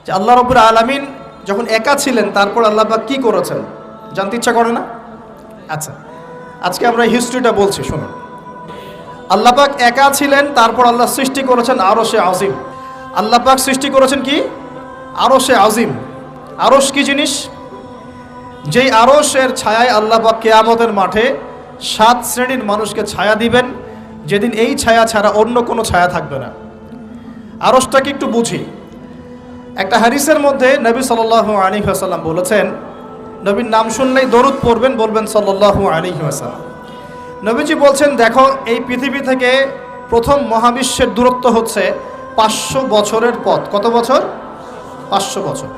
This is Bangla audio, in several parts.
যে আল্লাহ রাব্বুল আলামিন যখন একা ছিলেন তারপর আল্লাহ পাক কি করেছেন জানতে ইচ্ছা করে না? আচ্ছা, আজকে আমরা হিস্ট্রিটা বলছি, শুনুন। আল্লাহ পাক একা ছিলেন, তারপর আল্লাহ সৃষ্টি করেছেন আরশে আজিম। আল্লাহ পাক সৃষ্টি করেছেন কি? আরশে আজিম। আরশ কি জিনিস? যেই আরশের ছায়ায় আল্লাহ পাক কিয়ামতের মাঠে 7 শ্রেণীর মানুষকে ছায়া দিবেন, যেদিন এই ছায়া ছাড়া অন্য কোনো ছায়া থাকবে না। আরশটাকে একটু বুঝি। একটা হাদিসের মধ্যে নবী সাল্লাল্লাহু আলাইহি ওয়াসাল্লাম বলেছেন, নবীর নাম শুনলেই দরুদ পড়বেন, বলবেন সাল্লাল্লাহু আলাইহি ওয়াসাল্লাম। নবীজি বলছেন, দেখো এই পৃথিবী থেকে প্রথম মহাবিশ্বের দূরত্ব হচ্ছে 500 বছরের পথ। কত বছর? 500 বছর।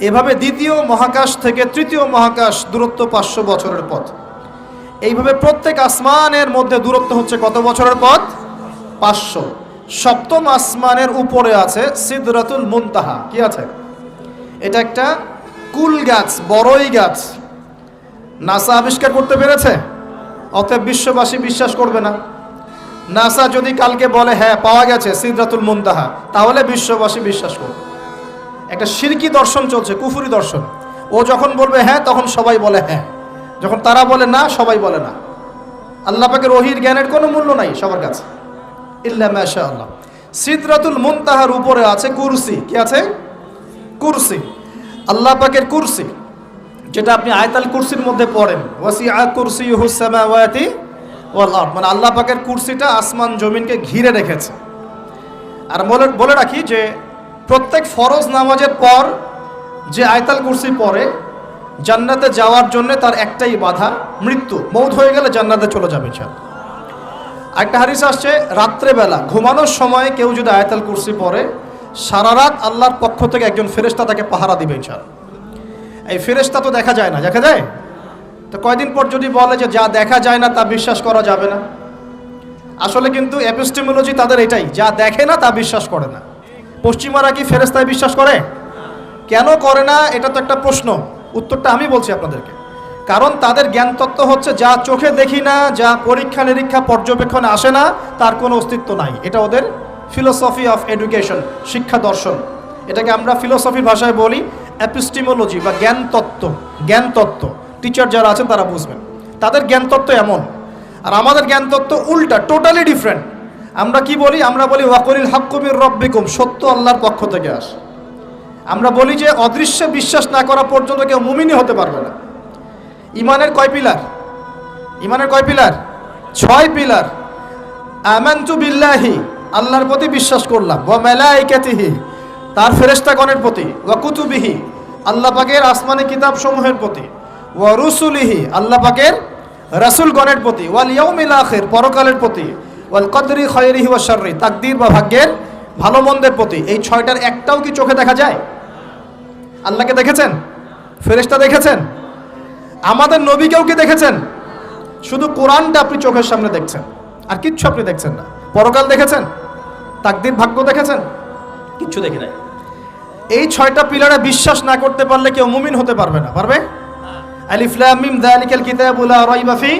এভাবে দ্বিতীয় মহাকাশ থেকে তৃতীয় মহাকাশ দূরত্ব 500 বছরের পথ। এইভাবে প্রত্যেক আসমানের মধ্যে দূরত্ব হচ্ছে কত বছরের পথ? 500। সপ্তম আসমানের উপরে আছে সিদরাতুল মুনতাহা। কি আছে? এটা একটা কুল গাছ, বড়ই গাছ। নাসা আবিষ্কার করতে পেরেছে, অতএব বিশ্ববাসী বিশ্বাস করবে না। নাসা যদি কালকে বলে হ্যাঁ পাওয়া গেছে সিদরাতুল মুনতাহা, তাহলে বিশ্ববাসী বিশ্বাস করবে। একটা শিরকি দর্শন চলছে, কুফরি দর্শন। ও যখন বলবে হ্যাঁ, তখন সবাই বলে হ্যাঁ, যখন তারা বলে না, সবাই বলে না। আল্লাহ পাকের ওহীর জ্ঞানের কোনো মূল্য নাই সবার কাছে, ইল্লা মাশাআল্লাহ। সিদরাতুল মুনতাহার উপরে আছে কুরসি। কি আছে? কুরসি। আল্লাহ পাকের কুরসি, যেটা আপনি আয়াতুল কুরসির মধ্যে পড়েন, ওয়াসিআ কুরসিয়ুহুস সামাওয়াতি ওয়াল আরদ, মানে আল্লাহ পাকের কুরসিটা আসমান জমিনকে ঘিরে রেখেছে। আর বলে রাখি যে প্রত্যেক ফরজ নামাজের পর যে আয়াতুল কুরসি পড়ে, জান্নাতে যাওয়ার জন্য তার একটাই বাধা, মৃত্যু। মৌত হয়ে গেলে জান্নাতে চলে যাবে ইনশাআল্লাহ। একটা হাদিস আসছে, রাত্রেবেলা ঘুমানোর সময় কেউ যদি আয়াতুল কুরসি পড়ে, সারা রাত আল্লাহর পক্ষ থেকে একজন ফেরেশতা তাকে পাহারা দিবে ইনশাআল্লাহ। এই ফেরেশতা তো দেখা যায় না, দেখা যায়? তো কয়দিন পর যদি বলে যে যা দেখা যায় না তা বিশ্বাস করা যাবে না, আসলে কিন্তু এপিস্টেমোলজি তাদের এটাই, যা দেখে না তা বিশ্বাস করে না। পশ্চিমারা কি ফেরেশতায় বিশ্বাস করে? কেন করে না? এটা তো একটা প্রশ্ন, উত্তরটা আমি বলছি আপনাদেরকে। কারণ তাদের জ্ঞান তত্ত্ব হচ্ছে যা চোখে দেখি না, যা পরীক্ষা নিরীক্ষা পর্যবেক্ষণে আসে না, তার কোনো অস্তিত্ব নাই। এটা ওদের ফিলোসফি অফ এডুকেশন, শিক্ষা দর্শন। এটাকে আমরা ফিলোসফির ভাষায় বলি এপিস্টেমোলজি বা জ্ঞান তত্ত্ব। জ্ঞান তত্ত্ব টিচার যারা আছেন তারা বুঝবেন, তাদের জ্ঞান তত্ত্ব এমন। আর আমাদের জ্ঞান তত্ত্ব উল্টা, টোটালি ডিফারেন্ট। আমরা কি বলি? আমরা বলি ওয়াকুলিল হাক্কু মির রাব্বিকুম, সত্য আল্লাহর পক্ষ থেকে আসে। আমরা বলি যে অদৃশ্যে বিশ্বাস না করা পর্যন্ত কেউ মুমিনই হতে পারবে না। ইমানের কয় পিলার? ইমানের কয় পিলার? 6 পিলার। আমানতু বিল্লাহি, আল্লাহর প্রতি বিশ্বাস করলাম, ওয়া মালাইকাতিহি, তার ফেরেশতাগণের প্রতি, ওয়া কুতুবিহি, আল্লাহ পাকের আসমানি কিতাব সমূহের প্রতি, ওয়া রুসুলিহি, আল্লাহ পাকের রাসূলগণের প্রতি, ওয়াল ইয়াউমিল আখির, পরকালের প্রতি, ওয়াল কদরি খায়রিহি ওয়া শাররি, তাকদীর বা ভাগ্যের ভালো মন্দের প্রতি। এই 6টার একটাও কি চোখে দেখা যায়? আল্লাহকে দেখেছেন? ফেরেশতা দেখেছেন? আমাদের নবীকেও কি দেখেছেন? শুধু কোরআনটা আপনি চোখের সামনে দেখছেন, আর কিচ্ছু আপনি দেখছেন না। পরকাল দেখেছেন? তাকদীর ভাগ্য দেখেছেন? কিচ্ছু দেখি নাই। এই 6টা পিলারে বিশ্বাস না করতে পারলে কেউ মুমিন হতে পারবে না। পারবে? আলিফ লাম মিম যালিকাল কিতাবু লা রাইবা ফি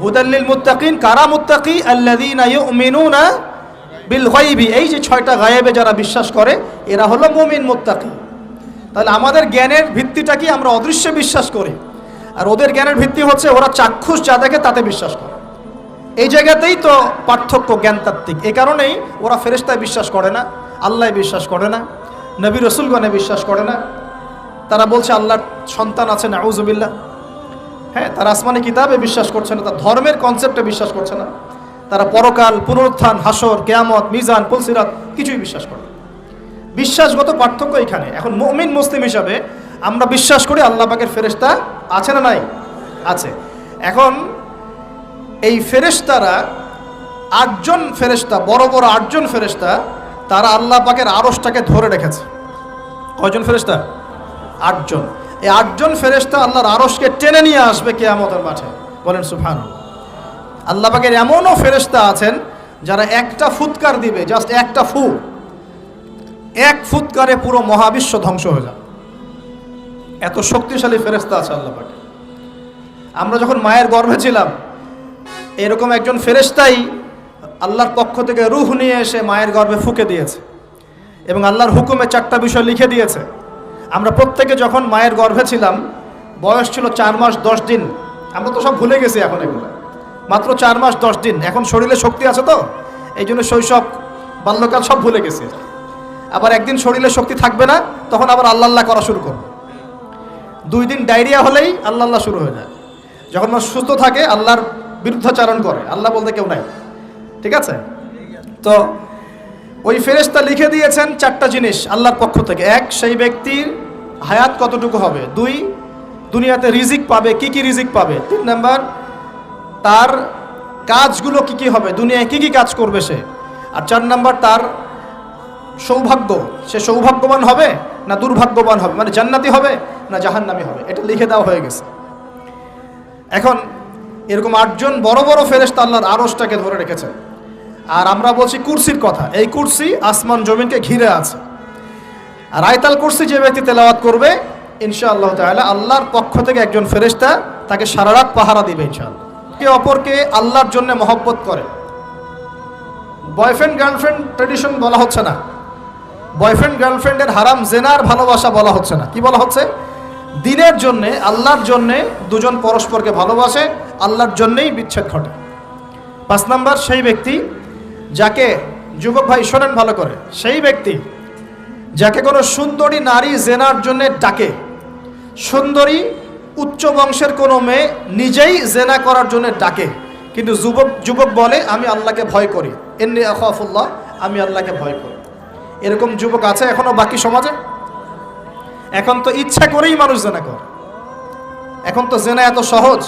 হুদাল লিল মুত্তাকিন। কারা মুত্তাকি? আল্লাযীনা ইউমিনুনা বিল গায়বি। এই যে 6টা গায়েবে যারা বিশ্বাস করে, এরা হলো মুমিন, মুত্তাকি। তাহলে আমাদের জ্ঞানের ভিত্তিটা কি? আমরা অদৃশ্যে বিশ্বাস করি, আর ওদের জ্ঞানের ভিত্তি হচ্ছে ওরা চাক্ষুষ যা দেখে তাতে বিশ্বাস করে। এই জায়গাতেই তো পার্থক্য জ্ঞানতাত্ত্বিক। এই কারণেই ওরা ফেরেশতায় বিশ্বাস করে না, আল্লাহয় বিশ্বাস করে না, নবী রসুলগণে বিশ্বাস করে না। তারা বলছে আল্লাহর সন্তান আছে, নাউযুবিল্লাহ। হ্যাঁ, তারা আসমানি কিতাবে বিশ্বাস করছে না, তার ধর্মের কনসেপ্টে বিশ্বাস করছে না। তারা পরকাল, পুনরুত্থান, হাসর, কিয়ামত, মিজান, পুলসিরাত কিছুই বিশ্বাস করে না। বিশ্বাসগত পার্থক্য এখানে। এখন মুমিন মুসলিম হিসাবে আমরা বিশ্বাস করি আল্লাহ পাকের ফেরেশতা আছে না নাই? আছে। এখন এই ফেরেশতারা 8জন ফেরেশতা, বড় বড় 8জন ফেরেশতা, তারা আল্লাহ পাকের আরশটাকে ধরে রেখেছে। কয়জন ফেরেশতা? 8জন। এই 8জন ফেরেশতা আল্লাহর আরশকে টেনে নিয়ে আসবে কিয়ামতের মাঠে। বলেন সুবহানাল্লাহ। আল্লাহ পাকের এমনও ফেরেশতা আছেন যারা একটা ফুৎকার দিবে, জাস্ট একটা ফু, এক ফুৎকারে পুরো মহাবিশ্ব ধ্বংস হয়ে যাবে। এত শক্তিশালী ফেরেশতা আছে আল্লাহ পাকে। আমরা যখন মায়ের গর্ভে ছিলাম, এরকম একজন ফেরেশতাই আল্লাহর পক্ষ থেকে রূহ নিয়ে এসে মায়ের গর্ভে ফুঁকে দিয়েছে, এবং আল্লাহর হুকুমে 4টা বিষয় লিখে দিয়েছে। আমরা প্রত্যেকে যখন মায়ের গর্ভে ছিলাম, বয়স ছিল 4 মাস 10 দিন। আমরা তো সব ভুলে গেছি এখন এগুলো, মাত্র 4 মাস 10 দিন। এখন শরীরে শক্তি আছে তো, এই জন্য শৈশব বাল্যকাল সব ভুলে গেছি। আবার একদিন শরীরে শক্তি থাকবে না, তখন আবার আল্লাহ আল্লাহ করা শুরু করবে। 2 দিন ডায়রিয়া হলেই আল্লাহ আল্লাহ শুরু হয়ে যায়। যখন মানুষ সুস্থ থাকে আল্লাহর বিরুদ্ধাচারণ করে, আল্লাহ বলতে কেউ নাই। ঠিক আছে? তো ওই ফেরেশতা লিখে দিয়েছেন 4টা জিনিস আল্লাহর পক্ষ থেকে। 1, সেই ব্যক্তির হায়াত কতটুকু হবে। 2, দুনিয়াতে রিজিক পাবে, কি কি রিজিক পাবে। 3 নাম্বার, তার কাজগুলো কি কি হবে, দুনিয়ায় কি কি কাজ করবে সে। আর 4 নাম্বার, তার সৌভাগ্য, সে সৌভাগ্যবান হবে না দুর্ভাগ্যবান হবে, মানে জান্নাতি হবে না জাহান্নামী হবে। এটা লিখে দেওয়া হয়ে গেছে। এখন এরকম 8 জন বড় বড় ফেরেশতা আল্লাহর আরশটাকে ধরে রেখেছে। আর আমরা বলছি কুরসির কথা। এই কুরসি আসমান জমিনকে ঘিরে আছে। আর আয়াতুল কুরসি যে ব্যক্তি তেলাওয়াত করবে ইনশাআল্লাহ তাআলা আল্লাহর পক্ষ থেকে একজন ফেরেশতা তাকে সারা রাত পাহারা দিবে ইনশাআল্লাহ। কে অপরকে আল্লাহর জন্য মহব্বত করে। বয়ফ্রেন্ড গার্লফ্রেন্ড ট্রেডিশন বলা হচ্ছে না, বয়ফ্রেন্ড গার্লফ্রেন্ডের হারাম জেনার ভালোবাসা বলা হচ্ছে না। কি বলা হচ্ছে? দিনের জন্যে, আল্লাহর জন্যে দুজন পরস্পরকে ভালোবাসে, আল্লাহর জন্যেই বিচ্ছেদ ঘটে। 5 নাম্বার, সেই ব্যক্তি যাকে, যুবক ভাই শোনেন ভালো করে, সেই ব্যক্তি যাকে কোনো সুন্দরী নারী জেনার জন্যে ডাকে। সুন্দরী উচ্চ বংশের কোনো মেয়ে নিজেই জেনা করার জন্য ডাকে, কিন্তু যুবক বলে আমি আল্লাহকে ভয় করি, ইন্নী আখাফুল্লাহ, আমি আল্লাহকে ভয় করি। এরকম যুবক আছে এখনো বাকি সমাজে? এখন তো ইচ্ছা করেই মানুষ জেনা করে। এখন তো জেনা এত সহজ,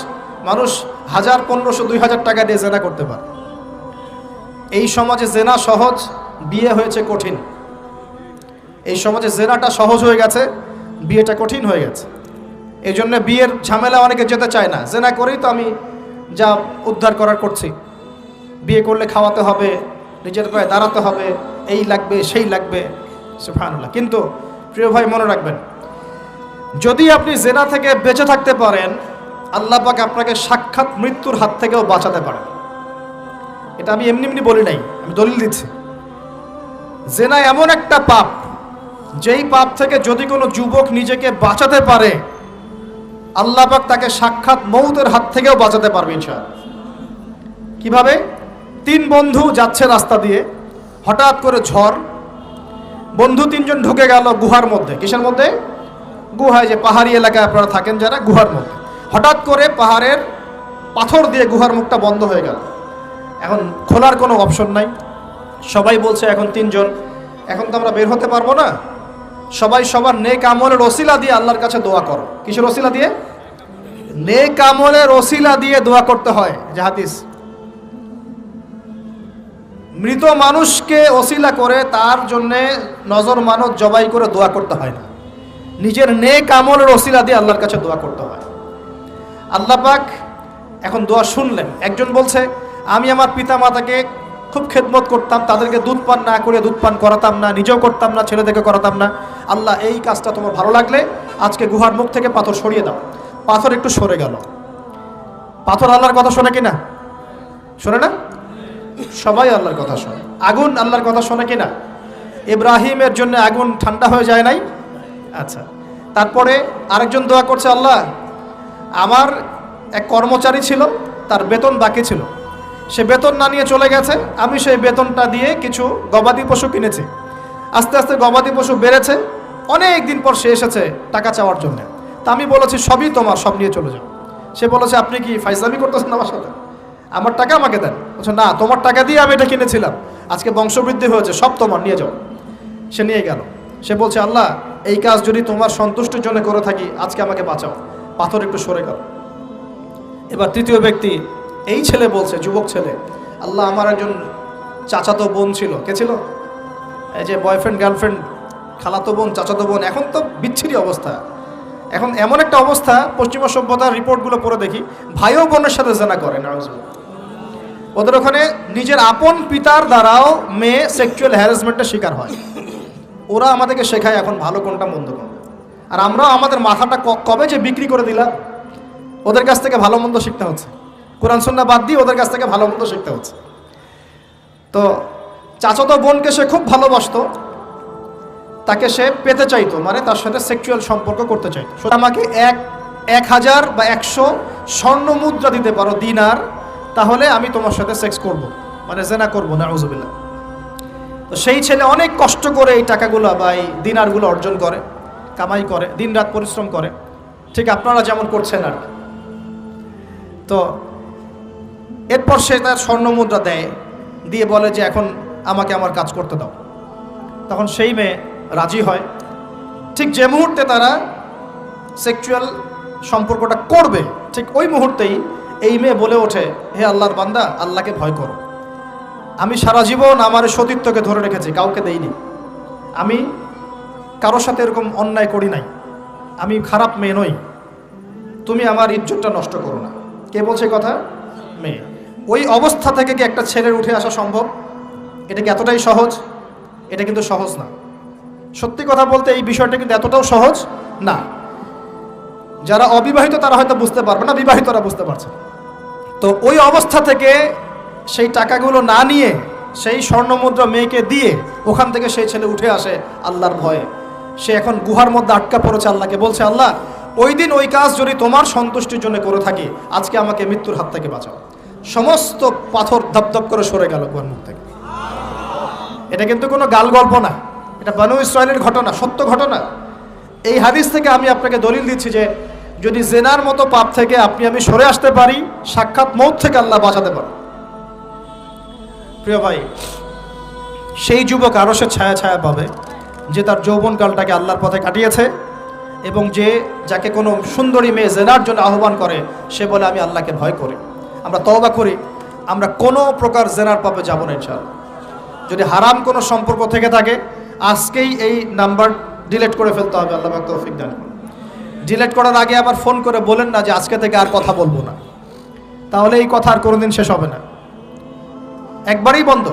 মানুষ 1000, 1500, 2000 টাকা দিয়ে জেনা করতে পারে। এই সমাজে জেনা সহজ, বিয়ে হয়েছে কঠিন। এই সমাজে জেনাটা সহজ হয়ে গেছে, বিয়েটা কঠিন হয়ে গেছে। এই জন্য বিয়ের ঝামেলা অনেকে যেতে চায় না। জেনা করেই তো আমি যা উদ্ধার করার করছি। বিয়ে করলে খাওয়াতে হবে, নিজের পায়ে দাঁড়াতে হবে, এই লাগবে সেই লাগবে, সুবহানাল্লাহ। কিন্তু প্রিয় ভাই মনে রাখবেন, যদি আপনি জেনা থেকে বেঁচে থাকতে পারেন, আল্লাহ পাক আপনাকে সাক্ষাৎ মৃত্যুর হাত থেকেও বাঁচাতে পারেন। এটা আমি এমনি এমনি বলি নাই, আমি দলিল দিচ্ছি। জেনা এমন একটা পাপ, যেই পাপ থেকে যদি কোনো যুবক নিজেকে বাঁচাতে পারে, আল্লাহ পাক তাকে সাক্ষাৎ মৌতের হাত থেকেও বাঁচাতে পারবে ইনশাআল্লাহ। কিভাবে? 3 বন্ধু যাচ্ছে রাস্তা দিয়ে, হঠাৎ করে ঝড়, বন্ধু 3 জন ঢুকে গেল গুহার মধ্যে। কিসের মধ্যে? গুহায়, যে পাহাড়ি এলাকায় আপনারা থাকেন যারা, গুহার মধ্যে। হঠাৎ করে পাহাড়ের পাথর দিয়ে গুহার মুখটা বন্ধ হয়ে গেল। এখন খোলার কোনো অপশন নাই। সবাই বলছে এখন 3 জন, এখন তো আমরা বের হতে পারবো না। সবাই সবার নেক আমলের ওসিলা দিয়ে আল্লাহর কাছে দোয়া করো। কিসের ওসিলা দিয়ে? নেক আমলের ওসিলা দিয়ে দোয়া করতে হয়। যে হাদিস, মৃত মানুষকে ওসিলা করে তার জন্যে নজর মানত জবাই করে দোয়া করতে হয় না, নিজের নেক আমলের ওসিলা দিয়ে আল্লাহর কাছে দোয়া করতে হয়। আল্লাহ পাক এখন দোয়া শুনলেন। একজন বলছে আমি আমার পিতা মাতাকে খুব খেদমত করতাম, তাদেরকে দুধ পান না করে দুধ পান করাতাম না, নিজেও করতাম না, ছেলেদেরকে করাতাম না। আল্লাহ এই কাজটা তোমার ভালো লাগলে আজকে গুহার মুখ থেকে পাথর সরিয়ে দাও। পাথর একটু সরে গেল। পাথর আল্লাহর কথা শোনে কিনা? শোনে না? সবাই আল্লাহর কথা শোনে। আগুন আল্লাহর কথা শোনে কিনা? ইব্রাহিমের জন্য আগুন ঠান্ডা হয়ে যায় নাই? আচ্ছা, তারপরে আরেকজন দোয়া করছে, আল্লাহ আমার এক কর্মচারী ছিল, তার বেতন বাকি ছিল, সে বেতন না নিয়ে চলে গেছে, আমি সেই বেতনটা দিয়ে কিছু গবাদি পশু কিনেছি। আস্তে আস্তে গবাদি পশু বেড়েছে, অনেক দিন পর সে এসেছে টাকা চাওয়ার জন্য। তা আমি বলেছি সবই তোমার, সব নিয়ে চলে যাও। সে বলেছে আপনি কি ফাইজলামি করতেছেন আমার সাথে? আমার টাকা আমাকে দেন। বলছে না, তোমার টাকা দিয়ে আমি এটা কিনেছিলাম, আজকে বংশবৃদ্ধি হয়েছে, সব তোমার, নিয়ে যাও। সে নিয়ে গেল। সে বলছে আল্লাহ এই কাজ যদি তোমার সন্তুষ্টির জন্য করে থাকি, আজকে আমাকে বাঁচাও। পাথর একটু সরে গেল। এবার তৃতীয় ব্যক্তি, এই ছেলে বলছে, যুবক ছেলে, আল্লাহ আমার একজন চাচাতো বোন ছিল। কে ছিল? এই যে বয়ফ্রেন্ড গার্লফ্রেন্ড, খালাতো বোন, চাচাতো বোন, এখন তো বিচ্ছিরি অবস্থা। এখন এমন একটা অবস্থা, পশ্চিমা সভ্যতার রিপোর্টগুলো পড়ে দেখি, ভাইও বোনের সাথে জেনা করে। ওদের ওখানে নিজের আপন পিতার দ্বারাও মেয়ে সেক্সুয়াল হ্যারাসমেন্টের শিকার হয়। ওরা আমাদেরকে শেখায় এখন ভালো কোনটা মন্দ কোনটা। আর আমরাও আমাদের মাথাটা কবে যে বিক্রি করে দিলাম, ওদের কাছ থেকে ভালো মন্দ শিখতে হচ্ছে। কোরআন সুন্নাহ বাদ দিয়ে ওদের কাছ থেকে ভালো মন্দ শিখতে হচ্ছে। তো চাচাতো বোনকে সে খুব ভালোবাসতো। তাকে সে পেতে চাইতো, মানে তার সাথে সেক্সুয়াল সম্পর্ক করতে চাইতো। আমাকে 1000 বা 100 স্বর্ণ মুদ্রা দিতে পারো, দিনার, তাহলে আমি তোমার সাথে সেক্স করব, মানে জেনা করব, নাউজুবিল্লাহ। তো সেই ছেলে অনেক কষ্ট করে এই টাকাগুলো বা এই দিনারগুলো অর্জন করে, কামাই করে, দিনরাত পরিশ্রম করে, ঠিক আপনারা যেমন করছেন আর। তো এরপর সে তার স্বর্ণ মুদ্রা দেয়, দিয়ে বলে যে এখন আমাকে আমার কাজ করতে দাও। তখন সেই মেয়ে রাজি হয়। ঠিক যে মুহূর্তে তারা সেক্সুয়াল সম্পর্কটা করবে, ঠিক ওই মুহূর্তেই এই মেয়ে বলে ওঠে, হে আল্লাহর বান্দা, আল্লাহকে ভয় করো। আমি সারা জীবন আমার সতীত্বকে ধরে রেখেছি, কাউকে দেইনি, আমি কারোর সাথে এরকম অন্যায় করি নাই, আমি খারাপ মেয়ে নই, তুমি আমার ইজ্জতটা নষ্ট করো না। কে বলছে কথা? মেয়ে। ওই অবস্থা থেকে কি একটা ছেলের উঠে আসা সম্ভব? এটা কি এতটাই সহজ? এটা কিন্তু সহজ না। সত্যি কথা বলতে এই বিষয়টা কিন্তু এতটাও সহজ না। যারা অবিবাহিত তারা হয়তো বুঝতে পারবে না, বিবাহিতরা বুঝতে পারছে। তো ওই অবস্থা থেকে সেই টাকাগুলো না নিয়ে সেই স্বর্ণমুদ্রা মেয়েকে দিয়ে ওখান থেকে সেই ছেলে উঠে আসে আল্লাহর ভয়ে। সে এখন গুহার মধ্যে আটকা পড়েছে, আল্লাহকে বলছে, আল্লাহ ওই দিন ওই কাজ যদি তোমার সন্তুষ্টির জন্য করে থাকি, আজকে আমাকে মৃত্যুর হাত থেকে বাঁচাও। সমস্ত পাথর ধপধপ করে সরে গেল গুহার মুখ থেকে। এটা কিন্তু কোনো গাল গল্প না, এটা বনু ইসরায়েলের ঘটনা, সত্য ঘটনা। এই হাদিস থেকে আমি আপনাকে দলিল দিচ্ছি যে যদি জেনার মতো পাপ থেকে আমি সরে আসতে পারি, সাক্ষাৎ মৌত থেকে আল্লাহ বাঁচাতে পারে। প্রিয় ভাই, সেই যুবক আরশের ছায়া ছায়া পাবে যে তার যৌবনকালটাকে আল্লাহর পথে কাটিয়েছে, এবং যাকে কোনো সুন্দরী মেয়ে জেনার জন্য আহ্বান করে, সে বলে আমি আল্লাহকে ভয় করি। আমরা তওবা করি, আমরা কোনো প্রকার জেনার পাপে যাব না ইনশাআল্লাহ। যদি হারাম কোনো সম্পর্ক থেকে থাকে, আজকেই এই নাম্বার ডিলিট করে ফেলতে হবে। আল্লাহ পাক তৌফিক দান করুন। ডিলিট করার আগে আবার ফোন করে বলেন না যে আজকে থেকে আর কথা বলবো না, তাহলে এই কথা আর কোনোদিন শেষ হবে না। একবারই বন্ধ,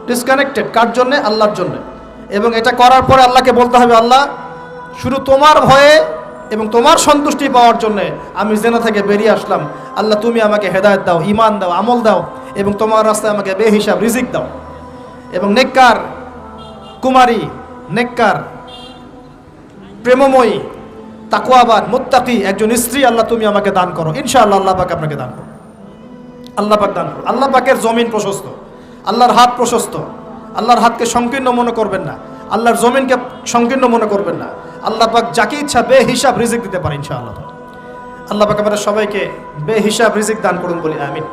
ডিসকানেক্টেড। কার জন্যে? আল্লাহর জন্য। এবং এটা করার পরে আল্লাহকে বলতে হবে, আল্লাহ শুধু তোমার ভয়ে এবং তোমার সন্তুষ্টি পাওয়ার জন্যে আমি জেনা থেকে বেরিয়ে আসলাম। আল্লাহ তুমি আমাকে হেদায়েত দাও, ঈমান দাও, আমল দাও, এবং তোমার রাস্তায় আমাকে বেহিসাব রিজিক দাও, এবং নেককার কুমারী, নেককার প্রেমময়ী, তাকওয়াবান, মুত্তাকি একজন স্ত্রী আল্লাহ তুমি আমাকে দান করো। ইনশাআল্লাহ আল্লাহ পাক আপনাকে দান করো। আল্লাহ পাক দান করো। আল্লাহ পাকের জমিন প্রশস্ত, আল্লাহর হাত প্রশস্ত। আল্লাহর হাতকে সংকীর্ণ মনে করবেন না, আল্লাহর জমিনকে সংকীর্ণ মনে করবেন না। আল্লাহ পাক যাকে ইচ্ছা বেহিসাব রিজিক দিতে পারে ইনশাআল্লাহ। আল্লাহ পাক আমাদের সবাইকে বেহিসাব রিজিক দান করুন বলি আমিন।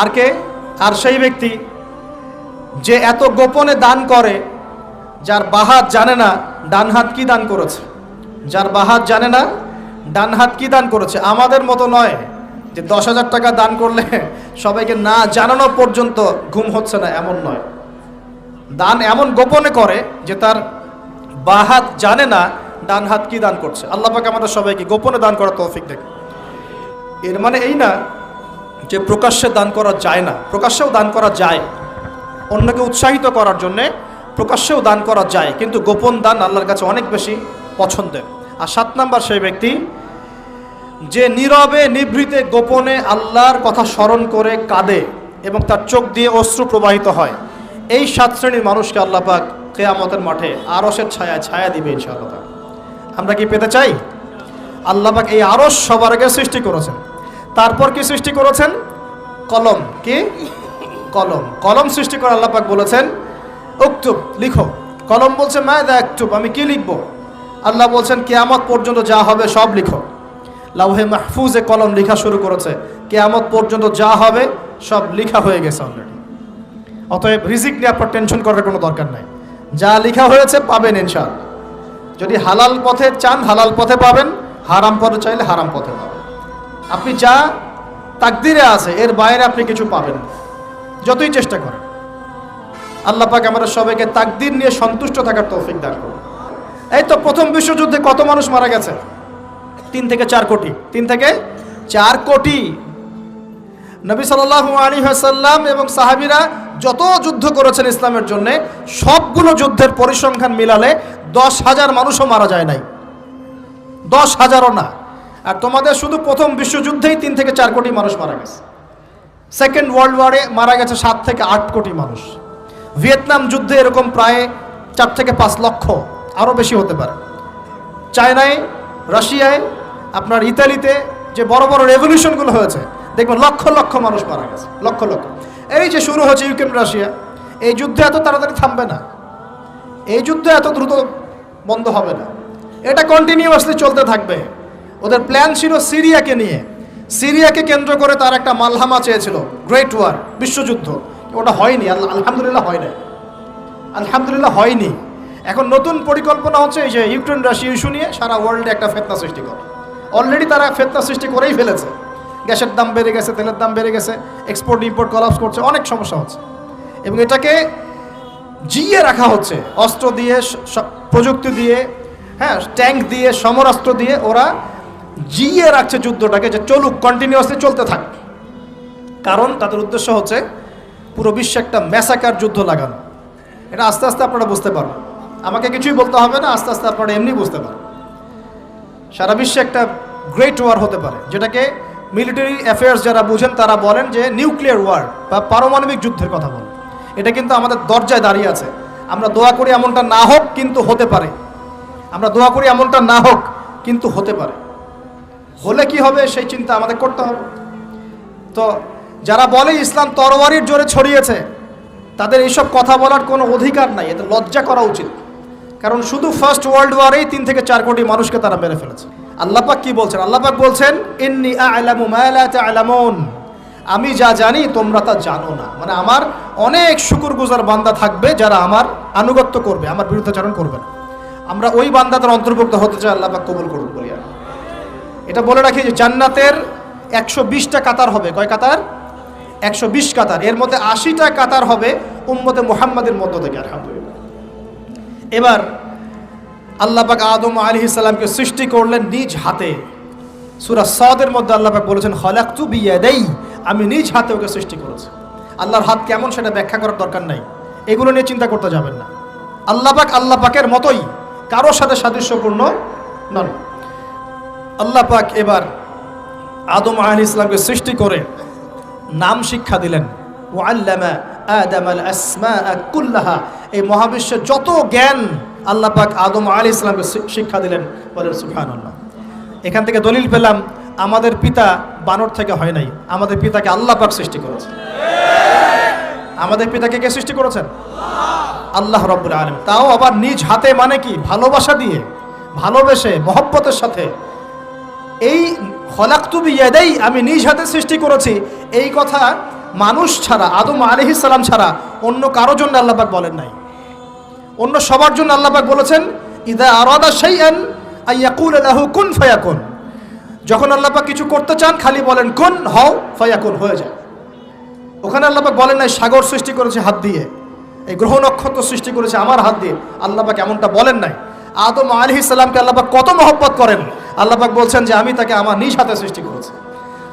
আর কে? আর সেই ব্যক্তি যে এত গোপনে দান করে, যার বাহাত জানে না ডান হাত কি দান করেছে, যার বাহাত জানে না ডান হাত কি দান করেছে। আমাদের মতো নয় যে 10,000 টাকা দান করলে সবাইকে না জানানো পর্যন্ত ঘুম হচ্ছে না, এমন নয়। দান এমন গোপনে করে যে তার বাহাত জানে না ডান হাত কি দান করছে। আল্লাহ পাক আমাদের সবাইকে গোপনে দান করার তৌফিক দেন। এর মানে এই না যে প্রকাশ্যে দান করা যায় না, প্রকাশ্যেও দান করা যায়। অন্যকে উৎসাহিত করার জন্যে প্রকাশ্যেও দান করা যায়, কিন্তু গোপন দান আল্লাহর কাছে অনেক বেশি পছন্দের। আর 7 নাম্বার সেই ব্যক্তি যে নীরবে নিভৃতে গোপনে আল্লাহর কথা স্মরণ করে কাঁদে এবং তার চোখ দিয়ে অশ্রু প্রবাহিত হয়। এই 7 শ্রেণীর মানুষকে আল্লাহ পাক কিয়ামতের মাঠে আরশের ছায়ায় ছায়া দিবে ইনশাআল্লাহ। আমরা কি পেতে চাই? আল্লাহ পাক এই আরশ সবার আগে সৃষ্টি করেছেন। তারপর কি সৃষ্টি করেছেন? কলম। কি? কলম। কলম সৃষ্টি করে আল্লাহ পাক বলেছেন উকতুব, লিখো। কলম বলছে মাযা আকতুব, আমি কি লিখবো? আল্লাহ বলছেন কিয়ামত পর্যন্ত যা হবে সব লিখো। লাউহে মাহফুজে কলম লেখা শুরু করেছে, কিয়ামত পর্যন্ত যা হবে সব লেখা হয়ে গেছে অলরেডি। অতএব রিজিক নিয়ে আপনার টেনশন করার কোনো দরকার নাই, যা লেখা হয়েছে পাবেন ইনশাআল্লাহ। যদি হালাল পথে চান হালাল পথে পাবেন, হারাম পথে চাইলে হারাম পথে পাবেন। আপনি যা তাকদিরে আছে এর বাইরে আপনি কিছু পাবেন না, যতই চেষ্টা করেন। আল্লাহ পাক আমাদের সবাইকে তাকদির নিয়ে সন্তুষ্ট থাকার তৌফিক দান করুন। এই তো প্রথম বিশ্বযুদ্ধে কত মানুষ মারা গেছে? 3 থেকে 4 কোটি। 3 থেকে 4 কোটি। নবী সাল্লাল্লাহু আলাইহি ওয়াসাল্লাম এবং সাহাবীরা যত যুদ্ধ করেছেন ইসলামের জন্য, সবগুলো যুদ্ধের পরিসংখ্যান মিলালে 10,000 মানুষও মারা যায় নাই, 10,000ও না। আর তোমাদের শুধু প্রথম বিশ্বযুদ্ধেই 3 থেকে 4 কোটি মানুষ মারা গেছে। সেকেন্ড ওয়ার্ল্ড ওয়ারে মারা গেছে 7 থেকে 8 কোটি মানুষ। ভিয়েতনাম যুদ্ধে এরকম প্রায় 4 থেকে 5 লক্ষ, আরও বেশি হতে পারে। চায়নায়, রাশিয়ায়, আপনার ইতালিতে যে বড় বড় রেভলিউশনগুলো হয়েছে, দেখবেন লক্ষ লক্ষ মানুষ মারা গেছে, লক্ষ লক্ষ। এই যে শুরু হয়েছে ইউক্রেন রাশিয়া, এই যুদ্ধ এত তাড়াতাড়ি থামবে না, এই যুদ্ধ এত দ্রুত বন্ধ হবে না, এটা কন্টিনিউয়াসলি চলতে থাকবে। ওদের প্ল্যান ছিল সিরিয়াকে নিয়ে, সিরিয়াকে কেন্দ্র করে তার একটা মালহামা চেয়েছিল, গ্রেট ওয়ার, বিশ্বযুদ্ধ। ওটা হয়নি, আলহামদুলিল্লাহ হয় নাই, আলহামদুলিল্লাহ হয়নি। এখন নতুন পরিকল্পনা হচ্ছে এই যে ইউক্রেন রাশিয়া ইস্যু নিয়ে সারা ওয়ার্ল্ডে একটা ফেতনা সৃষ্টি করে। অলরেডি তারা ফেতনা সৃষ্টি করেই ফেলেছে, গ্যাসের দাম বেড়ে গেছে, তেলের দাম বেড়ে গেছে, এক্সপোর্ট ইম্পোর্ট কলাপস করছে, অনেক সমস্যা হচ্ছে। এবং এটাকে জিয়ে রাখা হচ্ছে অস্ত্র দিয়ে, প্রযুক্তি দিয়ে, হ্যাঁ, ট্যাঙ্ক দিয়ে, সমরাস্ত্র দিয়ে ওরা জিয়ে রাখছে যুদ্ধটাকে, যে চলুক, কন্টিনিউয়াসলি চলতে থাক। কারণ তাদের উদ্দেশ্য হচ্ছে পুরো বিশ্বে একটা ম্যাসাকার যুদ্ধ লাগানো। এটা আস্তে আস্তে আপনারা বুঝতে পারবেন, আমাকে কিছুই বলতে হবে না, আস্তে আস্তে আপনারা এমনি বুঝতে পারবেন। সারা বিশ্বে একটা গ্রেট ওয়ার হতে পারে, যেটাকে মিলিটারি অ্যাফেয়ার্স যারা বুঝেন তারা বলেন যে নিউক্লিয়ার ওয়ার বা পারমাণবিক যুদ্ধের কথা বলেন। এটা কিন্তু আমাদের দরজায় দাঁড়িয়ে আছে। আমরা দোয়া করি এমনটা না হোক, কিন্তু হতে পারে। আমরা দোয়া করি এমনটা না হোক, কিন্তু হতে পারে। হলে কি হবে সেই চিন্তা আমাদের করতে হবে। তো যারা বলে ইসলাম তরবারির জোরে ছড়িয়েছে, তাদের এইসব কথা বলার কোনো অধিকার নাই, এতে লজ্জা করা উচিত। কারণ শুধু ফার্স্ট ওয়ার্ল্ড ওয়ারেই 3 থেকে 4 কোটি মানুষকে তারা মেরে ফেলেছে। আল্লাহ পাক কি বলছেন? আল্লাহ পাক বলছেন, ইন্নী আ'লামু মা লা তা'লামুন, আমি যা জানি তোমরা তা জানো না। মানে আমার অনেক শুকরগুজার বান্দা থাকবে যারা আমার আনুগত্য করবে, আমার বিরুদ্ধাচরণ করবে না। আমরা ওই বান্দাদের অন্তর্ভুক্ত হতে চাই, আল্লাহ পাক কবুল করুন বলি। এটা বলে রাখি যে জান্নাতের 120টা কাতার হবে। কয় কাতার? 120 কাতার। এর মধ্যে 80টা কাতার হবে উম্মতে মুহাম্মাদের মধ্য থেকে, আলহামদুলিল্লাহ। এবার আল্লাহ পাক আদম আলাইহিস সালামকে সৃষ্টি করলেন নিজ হাতে। সূরা সাদের মধ্যে আল্লাহ পাক বলেছেন, খালাকতু বিয়াদাই, আমি নিজ হাতে ওকে সৃষ্টি করেছি। আল্লাহর হাত কেমন সেটা ব্যাখ্যা করার দরকার নাই, এগুলো নিয়ে চিন্তা করতে যাবেন না। আল্লাহ পাকের মতোই, কারোর সাথে সাদৃশ্যপূর্ণ নন। আল্লাহ পাক এবার আদম আলাইহিস সালামকে সৃষ্টি করে নাম শিক্ষা দিলেন। ওয়াল্লামা আদামাল আসমাআ কুল্লাহা, এই মহাবিশ্বের যত জ্ঞান আল্লাহ পাক আদম আলাইহিস সালামকে শিক্ষা দিলেন। বলেন সুবহানাল্লাহ। এখান থেকে দলিল পেলাম আমাদের পিতা বানর থেকে হয় নাই, আমাদের পিতাকে আল্লাহ পাক সৃষ্টি করেছেন। আমাদের পিতাকে কে সৃষ্টি করেছেন? আল্লাহ রাব্বুল আলামিন। তাও আবার নিজ হাতে, মানে কি? ভালোবাসা দিয়ে, ভালোবেসে, মহব্বতের সাথে। এই খলাকতু বিয়াদাই, আমি নিজ হাতে সৃষ্টি করেছি, এই কথা মানুষ ছাড়া, আদম আলাইহিস সালাম ছাড়া অন্য কারোর জন্য আল্লাহ পাক বলেন নাই। অন্য সবার জন্য আল্লাহ পাক বলেছেন, ইযা আরাদা শাইআন আইয়াকুল লাহু কুন ফায়াকুন। যখন আল্লাহ পাক কিছু করতে চান খালি বলেন কুন, হও, ফায়াকুন, হয়ে যায়। ওখানে আল্লাহ পাক বলেন নাই সাগর সৃষ্টি করেছে হাত দিয়ে, এই গ্রহ নক্ষত্র সৃষ্টি করেছে আমার হাত দিয়ে। আল্লাহ পাক এমনটা বলেন নাই। আদম আলাইহিস সালামকে আল্লাহ পাক কত মহব্বত করেন, আল্লাহ পাক বলছেন যে আমি তাকে আমার নিজ হাতে সৃষ্টি করেছি।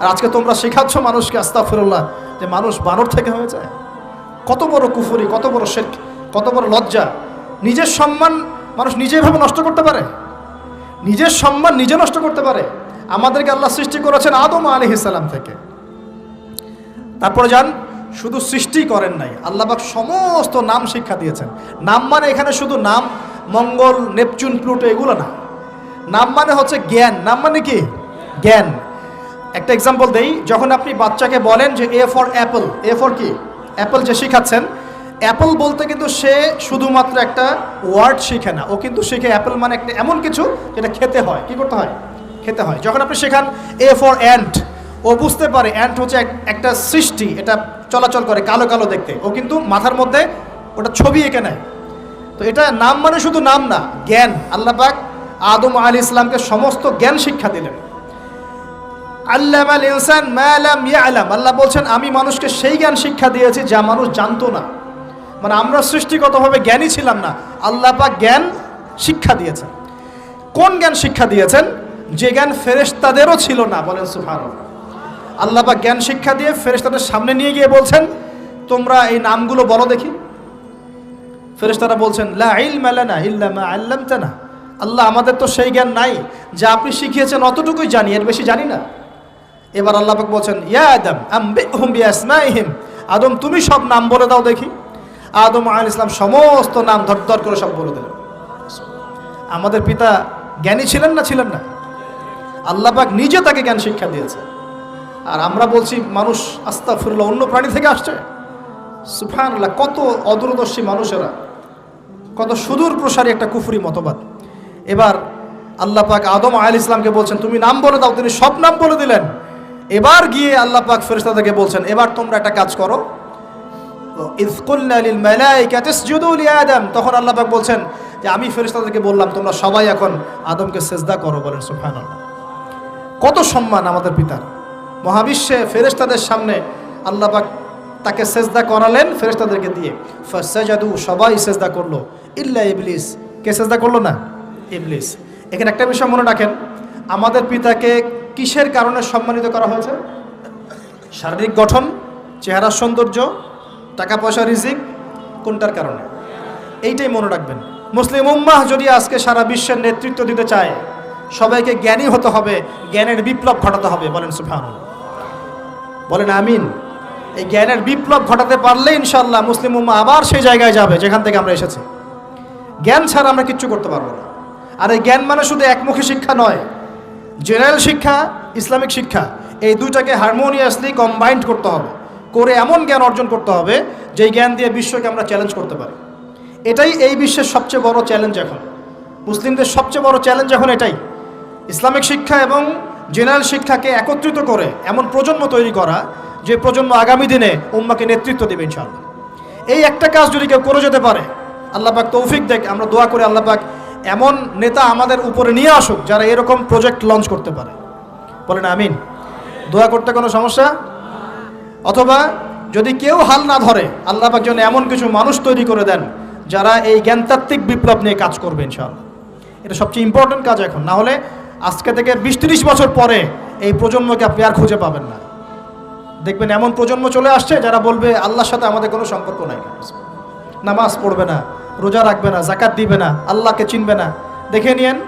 আর আজকে তোমরা শেখাচ্ছ মানুষকে, আস্তাগফিরুল্লাহ, যে মানুষ বানর থেকে হয়ে যায়। কত বড় কুফরি, কত বড় শিরক, কত বড় লজ্জা। নিজের সম্মান মানুষ নিজেভাবে নষ্ট করতে পারে, নিজের সম্মান নিজে নষ্ট করতে পারে। আমাদেরকে আল্লাহ সৃষ্টি করেছেন আদম আলাইহিস সালাম থেকে। তারপরে যান, শুধু সৃষ্টি করেন নাই, আল্লাহ পাক সমস্ত নাম শিক্ষা দিয়েছেন। নাম মানে এখানে শুধু নাম, মঙ্গল, নেপচুন, প্লুটো এগুলো না। নাম মানে হচ্ছে জ্ঞান। নাম মানে কি? জ্ঞান। একটা এক্সাম্পল দেই, যখন আপনি বাচ্চাকে বলেন যে A for Apple, A for কি? অ্যাপল যে শিখাচ্ছেন, অ্যাপল বলতে কিন্তু সে শুধুমাত্র একটা ওয়ার্ড শিখে না, ও কিন্তু শিখে অ্যাপল মানে একটা এমন কিছু যেটা খেতে হয়। কি করতে হয়? খেতে হয়। যখন আপনি শেখান এ ফর অ্যান্ট, ও বুঝতে পারে অ্যান্ট হচ্ছে একটা সৃষ্টি, এটা চলাচল করে, কালো কালো দেখতে, ও কিন্তু মাথার মধ্যে ওটা ছবি এঁকে নেয়। তো এটা নাম মানে শুধু নাম না, জ্ঞান। আল্লাহ পাক আদম আলাইহিস সালামকে সমস্ত জ্ঞান শিক্ষা দিলেন। আল্লামাল ইনসান মা লাম ইয়ালাম, আল্লাহ বলছেন আমি মানুষকে সেই জ্ঞান শিক্ষা দিয়েছি যা মানুষ জানতো না। মানে আমরা সৃষ্টিগতভাবে জ্ঞানী ছিলাম না, আল্লাহ পাক জ্ঞান শিক্ষা দিয়েছেন। কোন জ্ঞান শিক্ষা দিয়েছেন? যে জ্ঞান ফেরেশতাদেরও ছিল না। বলেন সুবহানাল্লাহ। আল্লাহ পাক জ্ঞান শিক্ষা দিয়ে ফেরেশতাদের সামনে নিয়ে গিয়ে বলছেন, তোমরা এই নামগুলো বলো দেখি। ফেরেশতারা বলছেন, লা ইলমা লানা ইল্লা মা আল্লামতানা, আল্লাহ আমাদের তো সেই জ্ঞান নাই, যা আপনি শিখিয়েছেন অতটুকুই জানি, এর বেশি জানি না। এবার আল্লাহ পাক বলছেন, ইয়া আদম আম্বিহুম বিআসমাইহিম, আদম তুমি সব নাম বলে দাও দেখি। আদম আলাইহিস সালাম সমস্ত নাম ধর করে সব বলে দিলেন। আমাদের পিতা জ্ঞানী ছিলেন না ছিলেন না? আল্লাহ পাক নিজে তাকে জ্ঞান শিক্ষা দিয়েছে। আর আমরা বলছি মানুষ আস্তাগফিরুল্লাহ অন্য প্রাণী থেকে আসছে। সুবহানাল্লাহ, কত অদূরদর্শী মানুষেরা, কত সুদূর প্রসারী একটা কুফরি মতবাদ। এবার আল্লাহ পাক আদম আলাইহিস সালামকে বলছেন তুমি নাম বলে দাও, তিনি সব নাম বলে দিলেন। এবার গিয়ে আল্লাহ পাক ফেরেশতাদেরকে বলছেন এবার তোমরা একটা কাজ করো, ইয কুলনা লিল মালাইকাতি ইসজুদু লি আদম। তখন আল্লাহ পাক বলছেন যে আমি ফেরেশতাদেরকে বললাম তোমরা সবাই এখন আদমকে সিজদা করো। বলেন সুবহানাল্লাহ, কত সম্মান আমাদের পিতার। মহাবিশ্বে ফেরেশতাদের সামনে আল্লাহ পাক তাকে সিজদা করালেন ফেরেশতাদেরকে দিয়ে। ফাসাজাদু, সবাই সিজদা করলো, ইল্লা ইবলিস। কে সিজদা করলো না? ইবলিস। এখানে একটা বিষয় মনে রাখেন, আমাদের পিতাকে কিসের কারণে সম্মানিত করা হয়েছে? শারীরিক গঠন, চেহারার সৌন্দর্য, টাকা পয়সা, রিজিক, কোনটার কারণে? এইটাই মনে রাখবেন। মুসলিম উম্মাহ যদি আজকে সারা বিশ্বের নেতৃত্ব দিতে চায়, সবাইকে জ্ঞানী হতে হবে, জ্ঞানের বিপ্লব ঘটাতে হবে। বলেন সুবহানাল্লাহ, বলেন আমিন। এই জ্ঞানের বিপ্লব ঘটাতে পারলে ইনশাআল্লাহ মুসলিম উম্মাহ আবার সেই জায়গায় যাবে যেখান থেকে আমরা এসেছি। জ্ঞান ছাড়া আমরা কিচ্ছু করতে পারবো না। আর এই জ্ঞান মানে শুধু একমুখী শিক্ষা নয়, জেনারেল শিক্ষা, ইসলামিক শিক্ষা, এই দুইটাকে হারমোনিয়াসলি কম্বাইন্ড করতে হবে, করে এমন জ্ঞান অর্জন করতে হবে যেই জ্ঞান দিয়ে বিশ্বকে আমরা চ্যালেঞ্জ করতে পারি। এটাই এই বিশ্বের সবচেয়ে বড় চ্যালেঞ্জ এখন, মুসলিমদের সবচেয়ে বড় চ্যালেঞ্জ এখন এটাই, ইসলামিক শিক্ষা এবং জেনারেল শিক্ষাকে একত্রিত করে এমন প্রজন্ম তৈরি করা যে প্রজন্ম আগামী দিনে উম্মাকে নেতৃত্ব দেবে ইনশাআল্লাহ। এই একটা কাজ যদি কেউ করে যেতে পারে, আল্লাহ পাক তৌফিক দেখ, আমরা দোয়া করে আল্লাহ পাক এমন নেতা আমাদের উপরে নিয়ে আসুক যারা এরকম প্রজেক্ট লঞ্চ করতে পারে। বলেন আমিন। দোয়া করতে কোনো সমস্যা? অথবা যদি কেউ হাল না ধরে, আল্লাহ পাক যেন এমন কিছু মানুষ তৈরি করে দেন যারা এই জ্ঞানতাত্ত্বিক বিপ্লব নিয়ে কাজ করবে ইনশাআল্লাহ। এটা সবচেয়ে ইম্পর্টেন্ট কাজ এখন, না হলে আজকে থেকে 20-30 বছর পরে এই প্রজন্মকে আপনি আর খুঁজে পাবেন না। দেখবেন এমন প্রজন্ম চলে আসছে যারা বলবে আল্লাহর সাথে আমাদের কোনো সম্পর্ক নাই, নামাজ পড়বে না, রোজা রাখবে না, যাকাত দিবে না, আল্লাহকে চিনবে না। দেখে নিয়েন,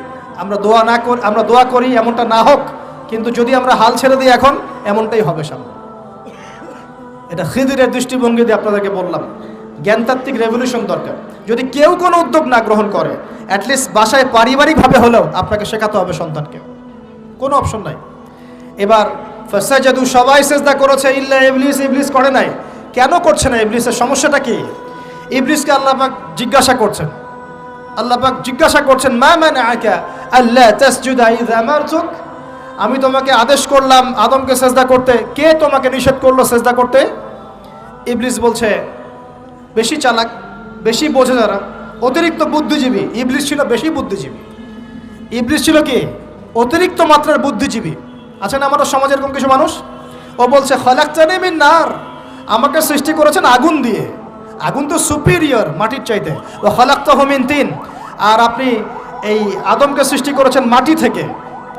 আমরা দোয়া করি এমনটা না হোক, কিন্তু যদি আমরা হাল ছেড়ে দিই এখন এমনটাই হবে সামনে। এটা খিদিরের দৃষ্টিভঙ্গি দিয়ে আপনাদেরকে বললাম, জ্ঞানতাত্ত্বিক রেভলিউশন দরকার। যদি কেউ কোনো উদ্যোগ না গ্রহণ করে, অ্যাটলিস্ট বাসায় পারিবারিকভাবে হলেও আপনাকে শেখাতে হবে সন্তানকে, কোনো অপশন নাই। এবার ফাসাজাদু, সবাই সিজদা করেছে, ইল্লা ইবলিস, ইবলিস করে নাই। কেন করছে না? ইবলিসের সমস্যাটা কি? ইবলিসকে আল্লাহ পাক জিজ্ঞাসা করছেন, মা মানাআকা আল্লা তাসজুদা ইযা আমারতুক। আমি তোমাকে আদেশ করলাম আদমকে সিজদা করতে, কে তোমাকে নিষেধ করলো সিজদা করতে? ইবলিস বলছে, বেশি চালাক, বেশি বোঝে যারা, অতিরিক্ত বুদ্ধিজীবী। ইবলিস ছিল বেশি বুদ্ধিজীবী। ইবলিস ছিল কি? অতিরিক্ত মাত্রার বুদ্ধিজীবী। আছে না আমাদের সমাজের এরকম কিছু মানুষ? ও বলছে খলাকতানি মিন নার, আমাকে সৃষ্টি করেছেন আগুন দিয়ে, আগুন তো সুপিরিয়র মাটির চাইতে। ও খলাকতাহু মিন তিন, আর আপনি এই আদমকে সৃষ্টি করেছেন মাটি থেকে,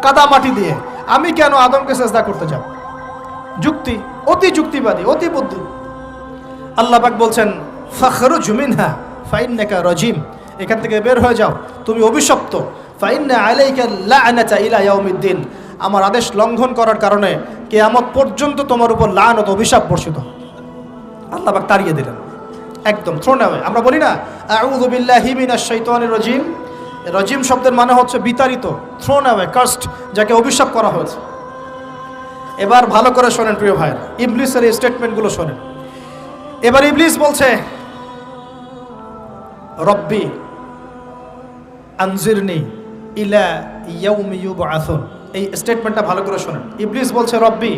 কাদা মাটি দিয়ে, আমি কেন আদমকে সিজদা করতে যাব? যুক্তি, অতি যুক্তিবাদী, অতি বুদ্ধি। আল্লাহ পাক বলছেন ফাখরুজ মিনহা ফাইন্নাকা রাজিম, এখান থেকে বের হয়ে যাও, তুমি অভিশপ্ত। ফাইন্না আলাইকা লা'নাতা ইলা ইয়াউমিদ্দিন, আমার আদেশ লঙ্ঘন করার কারণে কিয়ামত পর্যন্ত তোমার উপর লানত, অভিশাপ বর্ষিত। আল্লাহ পাক তাড়িয়ে দিলেন, একদম থ্রোন অ্যাওয়ে। আমরা বলি না আউযু বিল্লাহি মিনাশ শাইতানির রাজিম, রাজিম শব্দের মানে হচ্ছে বিতাড়িত, থ্রোন অ্যাওয়ে, কার্সড, যাকে অভিশাপ করা হয়েছে। এবার ভালো করে শোনেন প্রিয় ভাইরা, ইবলিসের এই স্টেটমেন্টগুলো শোনেন। এবার ইবলিস বলছে রব্বি আনজিরনি ইলা ইয়াউমি ইউবআসুন। এই স্টেটমেন্টটা ভালো করে শোনেন। ইবলিস বলছে রব্বি,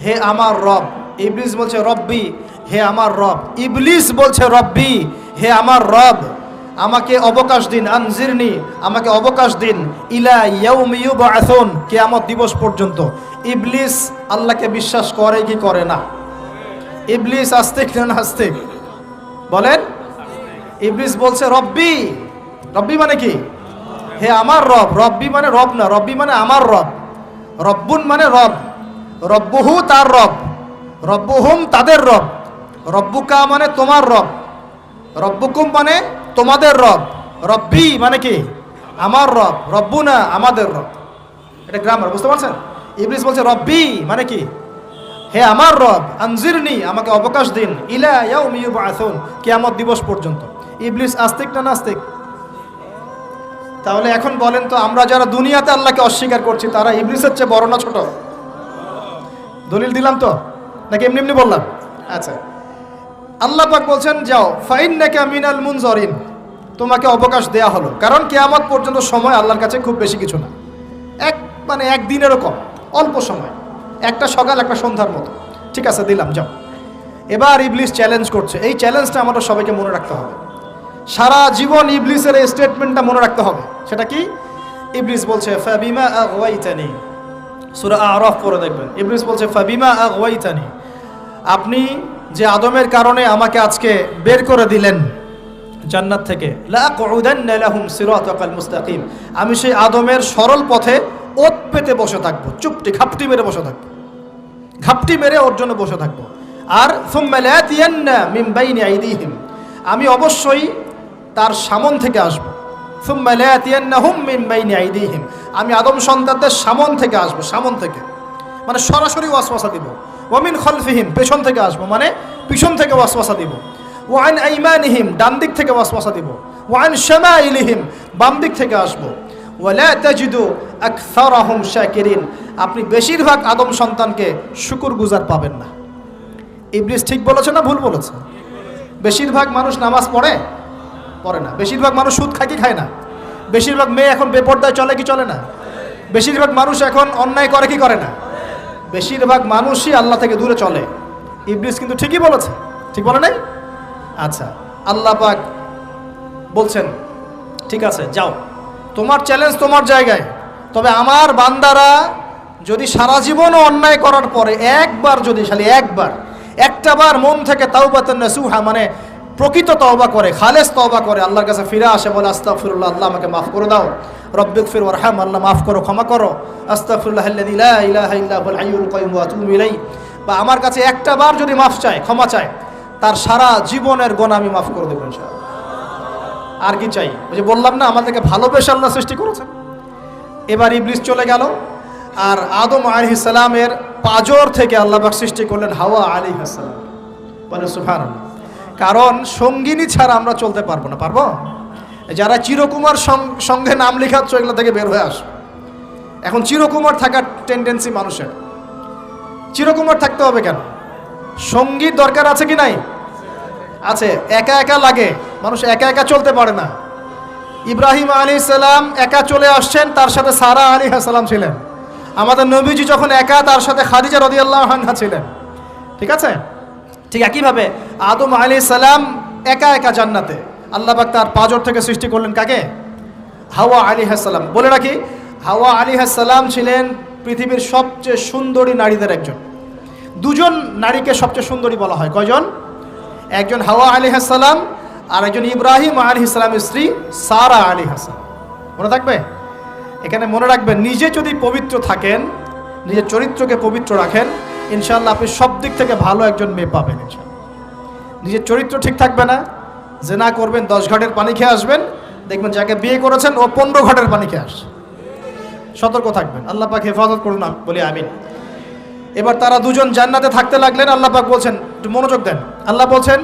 হে আমার রব। ইবলিস বলছে রব্বি, হে আমার রব। ইবলিস বলছে রব্বি, হে আমার রব, আমাকে অবকাশ দিন, আনজিরনি, আমাকে অবকাশ দিন, ইলা ইয়াউমি ইউবআসুন, কিয়ামত দিবস পর্যন্ত। ইবলিস আল্লাহকে বিশ্বাস করে কি করে না? ইবলিস আস্তিক না নাস্তিক? বলেন। ইবলিস বলছে রব্বি, রব্বি মানে কি? হে আমার রব। রব্বি মানে রব না, রব্বি মানে আমার রব। রব্বুন মানে রব, রব্বুহু তার রব, রব্বুহুম তাদের রব, রব্বুকা মানে তোমার রব, রব্বুকুম মানে তোমাদের রব, রব্বি মানে কি? আমার রব, রব্বুনা আমাদের রব। এটা গ্রামার, বুঝতে পারছেন? ইবলিস বলছে রব্বি মানে কি? হে আমার রব আনজিরনি, আমাকে অবকাশ দিন, ইলা ইয়াউমি ইউবআসুন, কিয়ামত দিবস পর্যন্ত। ইবলিস আস্তিক না নাস্তিক? তাহলে এখন বলেন তো, আমরা যারা দুনিয়াতে আল্লাহকে অস্বীকার করছি তারা ইবলিসের চেয়ে বড় না ছোট? দলিল দিলাম তো, নাকি এমনি এমনি বললাম? আচ্ছা, আল্লাহ পাক বলছেন যাও, ফাইন্নাকা মিনাল মুনজারিন, তোমাকে অবকাশ দেয়া হলো, কারণ কিয়ামত পর্যন্ত সময় আল্লাহর কাছে খুব বেশি কিছু না, একদিনেরও কম, অল্প সময়, একটা সকাল একটা সন্ধ্যার মতো। ঠিক আছে, দিলাম, যাও। এবার ইবলিস চ্যালেঞ্জ করছে। এই চ্যালেঞ্জটা আমাদের সবাইকে মনে রাখতে হবে, সারা জীবন ইবলিসের এই স্টেটমেন্টটা মনে রাখতে হবে। সেটা কি? ইবলিস বলছে ফাবিমা আগওয়াইতানি, সূরা আরাফ পড়ে দেখবেন। ইবলিস বলছে ফাবিমা আগওয়াইতানি, আপনি যে আদমের কারণে আমাকে আজকে বের করে দিলেন জান্নাত থেকে, লাআকুদান্না লাহুম সিরাতাকাল মুস্তাকিম, আমি সেই আদমের সরল পথে ওত পেতে বসে থাকবো, চুপটি ঘাপটি মেরে বসে থাকবো, ঘাপটি মেরে ওর জন্য বসে থাকবো। আর সুম্মা লাতিয়ান্না মিন বাইনি আইদিহিম, আমি অবশ্যই তার সামন থেকে আসবো। সুম্মা লাতিয়ান্নাহুম মিন বাইনি আইদিহিম, আমি আদম সন্তানদের সামন থেকে আসবো, সামন থেকে মানে সরাসরি ওয়াসওয়াসা দিব। ওয়া মিন খালফিহিম, পেছন থেকে আসবো মানে পিছন থেকে ওয়াসওয়াসা দিব। ওয়া আন আইমানিহিম, ডান দিক থেকে ওয়াসওয়াসা দিব। ওয়া আন শামাইলিহিম, বাম দিক থেকে আসবো। ওয়ালা তাজিদু আকসারাহুম শাকিরিন, আপনি বেশিরভাগ আদম সন্তানকে শুকরগুজার পাবেন না। ইবলিস ঠিক বলেছে না ভুল বলেছে? বেশিরভাগ মানুষ নামাজ পড়ে না, বেশিরভাগ মানুষ সুদ খায় কি খায় না, বেশিরভাগ মেয়ে এখন বেপরদায় চলে কি চলে না, বেশিরভাগ মানুষ এখন অন্যায় করে কি করে না, বেশিরভাগ মানুষই আল্লাহ থেকে দূরে চলে। ইবলিস কিন্তু ঠিকই বলেছে, ঠিক বলে নাই? আচ্ছা, আল্লাহ পাক বলছেন ঠিক আছে যাও, তোমার চ্যালেঞ্জ তোমার জায়গায়, তবে আমার বান্দারা যদি সারা জীবনও অন্যায় করার পরে একবার, যদি খালি একটাবার মন থেকে তাওবাতান নাসুহা মানে প্রকৃত তওবা করে, খালেস তওবা করে, আল্লাহর কাছে ফিরে আসে, বলে আস্তাগফিরুল্লাহ, আল্লাহ আমাকে মাফ করে দাও, রব্বিগফির ওয়ারহাম, আল্লাহ মাফ করো, ক্ষমা করো, আস্তাগফিরুল্লাহাল্লাযী লা ইলাহা ইল্লা হুয়াল হাইয়ুল কাইয়ুম ওয়া আতুবু ইলাইহি, বা আমার কাছে একটাবার যদি মাফ চায়, ক্ষমা চায়, তার সারা জীবনের গুনাহ আমি মাফ করে দেব ইনশাআল্লাহ। আর কি চাই? ওই যে বললাম না, আমাদেরকে ভালোবেসে আল্লাহ সৃষ্টি করেছেন। এবার ইবলিস চলে গেল, আর আদম আলাইহিস সালামের পাঁজর থেকে আল্লাহ পাক সৃষ্টি করলেন হাওয়া আলাইহিস সালাম। বলে সুবহানাল্লাহ। কারণ সঙ্গিনী ছাড়া আমরা চলতে পারবো না, পারবো? যারা চিরকুমার সঙ্গে নাম লেখাচ্ছ, এগুলো থেকে বের হয়ে আস। এখন চিরকুমার থাকার টেন্ডেন্সি মানুষের, চিরকুমার থাকতে হবে কেন? সঙ্গীর দরকার আছে কি নাই? আছে। একা একা লাগে, মানুষ একা একা চলতে পারে না। ইব্রাহিম আলাইহিস সালাম একা চলে আসছেন, তার সাথে সারা আলাইহিস সালাম ছিলেন। আমাদের নবীজি যখন একা, তার সাথে খাদিজা রাদিয়াল্লাহু আনহা ছিলেন। ঠিক আছে? ঠিক একইভাবে আদম আলাইহিস সালাম একা একা জান্নাতে, আল্লাহ পাক তার পাঁজর থেকে সৃষ্টি করলেন কাকে? হাওয়া আলাইহিস সালাম। বলে রাখি, হাওয়া আলাইহিস সালাম ছিলেন পৃথিবীর সবচেয়ে সুন্দরী নারীদের একজন। দুজন নারীকে সবচেয়ে সুন্দরী বলা হয়, কয়জন? একজন হাওয়া আলাইহিস সালাম, আর একজন ইব্রাহিম আলাইহিস সালামের স্ত্রী সারা আলাইহিস সালাম। মনে থাকবে? এখানে মনে রাখবেন, নিজে যদি পবিত্র থাকেন, নিজের চরিত্রকে পবিত্র রাখেন, ইনশাআল্লাহ আপনি সব দিক থেকে ভালো একজন মেয়ে পাবেন ইনশাআল্লাহ। নিজের চরিত্র ঠিক থাকবে না, জেনা করবেন, 10 ঘাটের পানি খেয়ে আসবেন, দেখবেন যাকে বিয়ে করেছেন ও 15 ঘাটের পানি খেয়ে আসছে। সতর্ক থাকবেন, আল্লাহ পাক হেফাজত করুন বলি আমিন। এবার তারা দুজন জান্নাতে থাকতে লাগলেন। আল্লাহ পাক বলছেন, একটু মনোযোগ দেন, আল্লাহ বলছেন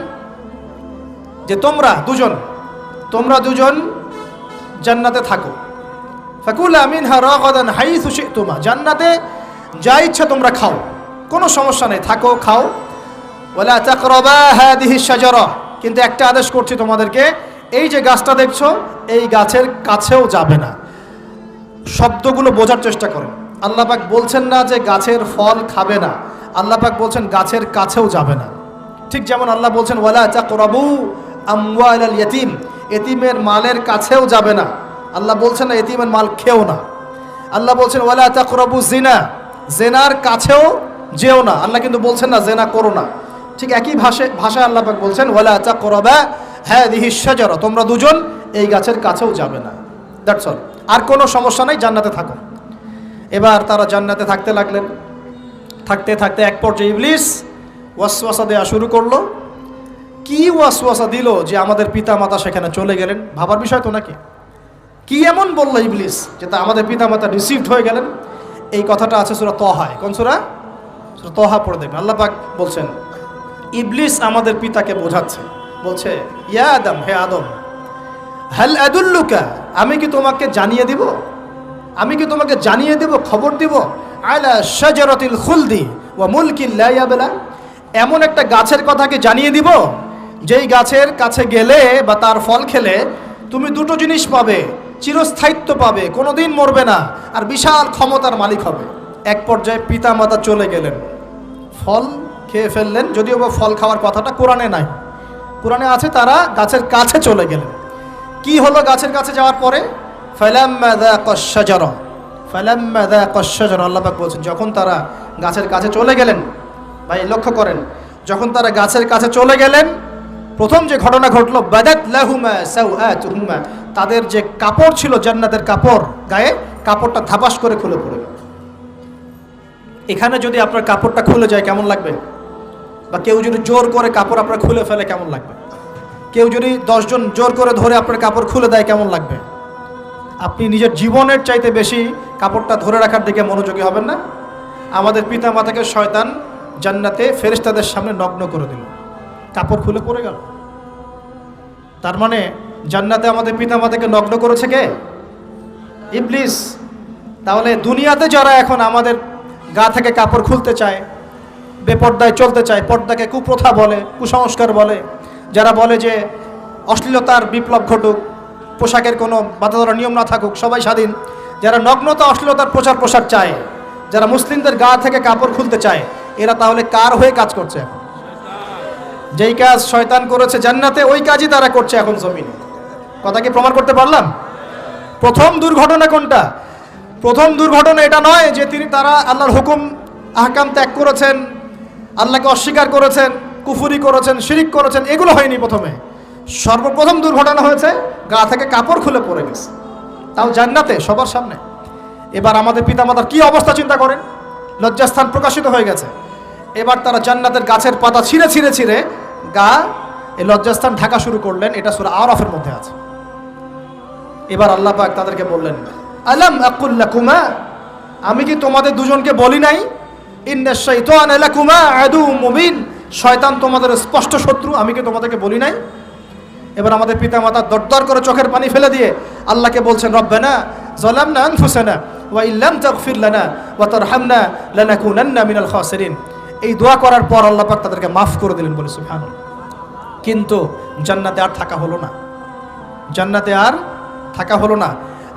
যে তোমরা দুজন জান্নাতে থাকো। ফাকুলা মিনহা রাগাদান হাইসু শি'তুমা, জান্নাতে যা ইচ্ছা তোমরা খাও, কোনো সমস্যা নেই, থাকো খাও। ওয়ালা তাকরাবা হাদিহি শাজারা, কিন্তু একটা আদেশ করছি তোমাদেরকে, এই যে গাছটা দেখছো, এই গাছের কাছেও যাবে না। শব্দগুলো বোঝার চেষ্টা করো। আল্লাহ পাক বলছেন না যে গাছের ফল খাবে না, আল্লাহ পাক বলছেন গাছের কাছেও যাবে না। ঠিক যেমন আল্লাহ বলছেন ওয়ালা তাকরাবু আমওয়ালাল ইয়াতীম, এতিমের মালের কাছেও যাবে না। আল্লাহ বলছেন না এতিমের মাল খেও না। আল্লাহ বলছেন ওয়ালা তাকরাবু জিনা, জেনার কাছেও যেও না। আল্লাহ কিন্তু বলছেন না জেনা করো না। ঠিক একই ভাষায় আল্লাহ পাক বলছেন ওয়ালা তাকরাবা হাদিহি শাজারা, তোমরা দুজন এই গাছের কাছেও যাবে না। দ্যাটস অল, আর কোনো সমস্যা নাই, জান্নাতে থাকো। এবার তারা জান্নাতে থাকতে লাগলেন। থাকতে থাকতে এক পর্যায়ে ইবলিস ওয়াসওয়াসা দেওয়া শুরু করলো। কি ওয়াসওয়াসা দিল যে আমাদের পিতামাতা সেখানে চলে গেলেন? ভাবার বিষয় তো নাকি? কি এমন বলল ইবলিস যে তা আমাদের পিতামাতা রিসিভড হয়ে গেলেন? এই কথাটা আছে সূরা তাহায়। কোন সূরা? সূরা তাহা পড়ে দেখবেন, আল্লাহ পাক বলছেন ইবলিস আমাদের পিতাকে বোঝাচ্ছে, বলছে ইয়া আদম, হে আদম, হাল আদুল্লুকা, আমি কি তোমাকে জানিয়ে দিব, আমি কি তোমাকে জানিয়ে দেব, খবর দিব, আলা শাজারাতিল খুলদি ওয়া মুলকিন লা ইয়াবলা, এমন একটা গাছের কথা কি জানিয়ে দিব যেই গাছের কাছে গেলে বা তার ফল খেলে তুমি দুটো জিনিস পাবে, চিরস্থায়িত্ব পাবে, কোনোদিন মরবে না, আর বিশাল ক্ষমতার মালিক হবে। এক পর্যায়ে পিতা মাতা চলে গেলেন, ফল খেয়ে ফেললেন, যদিও বা ফল খাওয়ার কথাটা কোরআনে নাই, কোরআনে আছে তারা গাছের কাছে চলে গেলেন। কি হলো গাছের কাছে যাওয়ার পরে? ফালাম্মা যাকাশ শাজারা, ফালাম্মা যাকাশ শাজারা, আল্লাহ পাক বলছেন যখন তারা গাছের কাছে চলে গেলেন, ভাই লক্ষ্য করেন, যখন তারা গাছের কাছে চলে গেলেন প্রথম যে ঘটনা ঘটলো, বাদাত লাহুমা সাওআতুহুমা, তাদের যে কাপড় ছিল জান্নাতের কাপড়, গায়ে কাপড়টা ধাপাস করে খুলে পড়ে গেল। এখানে যদি আপনার কাপড়টা খুলে যায় কেমন লাগবে? বা কেউ যদি জোর করে কাপড় আপনার খুলে ফেলে কেমন লাগবে? কেউ যদি 10 জন জোর করে ধরে আপনার কাপড় খুলে দেয় কেমন লাগবে? আপনি নিজের জীবনের চাইতে বেশি কাপড়টা ধরে রাখার দিকে মনোযোগী হবেন না? আমাদের পিতা মাতাকে শয়তান জান্নাতে ফেরেশতাদের সামনে নগ্ন করে দিল, কাপড় খুলে পড়ে গেল। তার মানে জান্নাতে আমাদের পিতা মাতাকে নগ্ন করেছে কে? ইবলিস। তাহলে দুনিয়াতে যারা এখন আমাদের গা থেকে কাপড় খুলতে চায়, বেপর্দায় চলতে চায়, পর্দাকে কুপ্রথা বলে, কুসংস্কার বলে, যারা বলে যে অশ্লীলতার বিপ্লব ঘটুক, পোশাকের কোনো বাধা ধরা নিয়ম না থাকুক, সবাই স্বাধীন, যারা নগ্নতা অশ্লীলতার প্রচার প্রসার চায়, যারা মুসলিমদের গা থেকে কাপড় খুলতে চায়, এরা তাহলে কার হয়ে কাজ করছে? যেই কাজ শয়তান করেছে জান্নাতে ওই কাজই তারা করছে এখন জমিনে। কথা কি প্রমাণ করতে পারলাম? প্রথম দুর্ঘটনা কোনটা? প্রথম দুর্ঘটনা এটা নয় যে তারা আল্লাহর হুকুম আহকাম ত্যাগ করেছেন, আল্লাহকে অস্বীকার করেছেন, কুফরি করেছেন, শিরিক করেছেন, এগুলো হয়নি। প্রথমে সর্বপ্রথম দুর্ঘটনা হয়েছে গা থেকে কাপড় খুলে পড়ে গেছে, তাও জান্নাতে সবার সামনে। এবার আমাদের পিতামাতার কি অবস্থা চিন্তা করেন, লজ্জাস্থান প্রকাশিত হয়ে গেছে। এবার তারা জান্নাতের গাছের পাতা ছিঁড়ে ছিঁড়ে ছিঁড়ে গা এই লজ্জাস্থান ঢাকা শুরু করলেন। এটা সূরা আরাফের মধ্যে আছে। এবার আল্লাহ পাক তাদেরকে বললেন, আলাম আকুল লাকুমা, আমি কি তোমাদের দুজনকে বলি নাই, ইন্নাশ শাইতানা লাকুমা আদুউম মুবিন, শয়তান তোমাদের স্পষ্ট শত্রু, আমি কি তোমাদেরকে বলি নাই? এবার আমাদের পিতামাতা দরদর করে চোখের পানি ফেলে দিয়ে আল্লাহকে বলছেন, রব্বানা যালামনা আনফুসানা ওয়া ইল্লাম তাগফির লানা ওয়া তারহামনা লানাকুনান্না মিনাল খাসিরিন। এই দোয়া করার পর আল্লাহ পাক তাদেরকে মাফ করে দিলেন, বলে সুবহানাল্লাহ। কিন্তু জান্নাতে আর থাকা হলো না, জান্নাতে আর থাকা হলো না।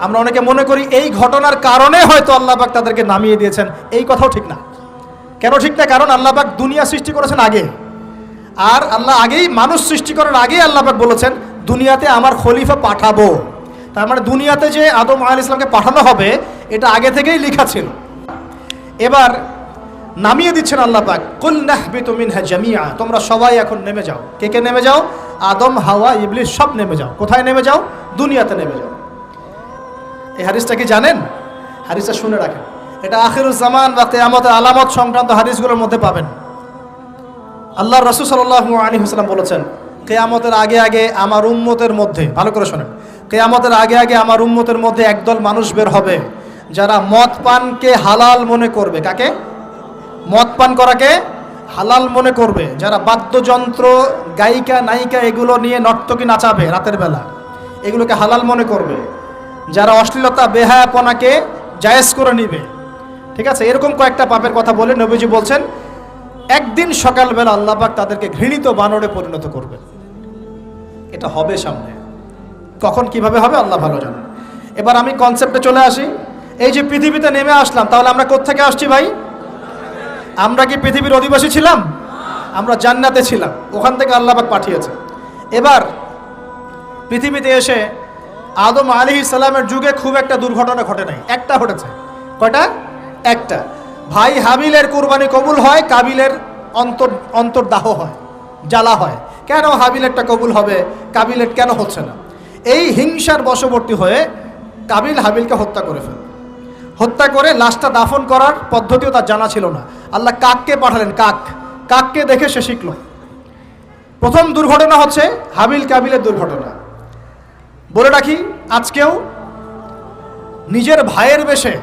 আমরা অনেকে মনে করি এই ঘটনার কারণে হয়তো আল্লাহ পাক তাদেরকে নামিয়ে দিয়েছেন, এই কথাও ঠিক না। কেন ঠিক না? কারণ আল্লাহ পাক দুনিয়া সৃষ্টি করেছেন আগে, আর আল্লাহ আগেই মানুষ সৃষ্টি করার আগেই আল্লাহ পাক বলেছেন দুনিয়াতে আমার খলিফা পাঠাবো। তার মানে দুনিয়াতে যে আদম আলাইহিস সালামকে পাঠানো হবে এটা আগে থেকেই লেখা ছিল। এবার নামিয়ে দিচ্ছেন আল্লাহ পাক, কুল নাহবিতু মিনহা জামিআ, তোমরা সবাই এখন নেমে যাও। কে কে নেমে যাও? আদম, হাওয়া, ইবলিস সব নেমে যাও। কোথায় নেমে যাও? দুনিয়াতে নেমে যাও। এই হাদিসটা কি জানেন? হাদিসটা শুনে রাখেন, এটা আখিরুজ জামান বা কিয়ামতের আলামত সংক্রান্ত হাদিসগুলোর মধ্যে পাবেন। আল্লাহর রাসূল সাল্লাল্লাহু আলাইহি ওয়াসাল্লাম বলেছেন, কিয়ামতের আগে আগে আমার উম্মতের মধ্যে, ভালো করে শোনেন, কিয়ামতের আগে আগে আমার উম্মতের মধ্যে একদল মানুষ বের হবে যারা মদ পানকে হালাল মনে করবে। কাকে? মদ পান করাকে হালাল মনে করবে। যারা বাদ্যযন্ত্র, গায়িকা, নায়িকা এগুলো নিয়ে নর্তকী নাচাবে রাতের বেলা, এগুলোকে হালাল মনে করবে। যারা অশ্লীলতা, বেহায়াপনাকে জায়েজ করে নিবে, ঠিক আছে, এরকম কয়েকটা পাপের কথা বলে নবীজি বলছেন একদিন সকালবেলা আল্লাহ পাক তাদেরকে ঘৃণিত বানরে পরিণত করবেন। এটা হবে সামনে, কখন কিভাবে হবে আল্লাহ ভালো জানেন। এবার আমি কনসেপ্টে চলে আসি। এই যে পৃথিবীতে নেমে আসলাম, তাহলে আমরা কোত্থেকে আসছি ভাই? আমরা কি পৃথিবীর অধিবাসী ছিলাম? আমরা জান্নাতে ছিলাম, ওখান থেকে আল্লাহ পাক পাঠিয়েছে। এবার পৃথিবীতে এসে আদম আলাইহিস সালামের যুগে খুব একটা দুর্ঘটনা ঘটে নাই, একটা ঘটেছে। কয়টা? একটা। ভাই হাবিলের কুরবানি কবুল হয়, কাবিলের অন্তর্দাহ হয়, জ্বালা হয়। কেন হাবিলেরটা কবুল হবে, কাবিলের কেন হচ্ছে না? এই হিংসার বশবর্তী হয়ে কাবিল হাবিলকে হত্যা করে ফেলে। হত্যা করে লাশটা দাফন করার পদ্ধতিও তার জানা ছিল না। আল্লাহ কাককে পাঠালেন, কাককে দেখে সে শিখল। প্রথম দুর্ঘটনা হচ্ছে হাবিল কাবিলের দুর্ঘটনা। বলে রাখি, আজকেও নিজের ভাইয়ের বেশে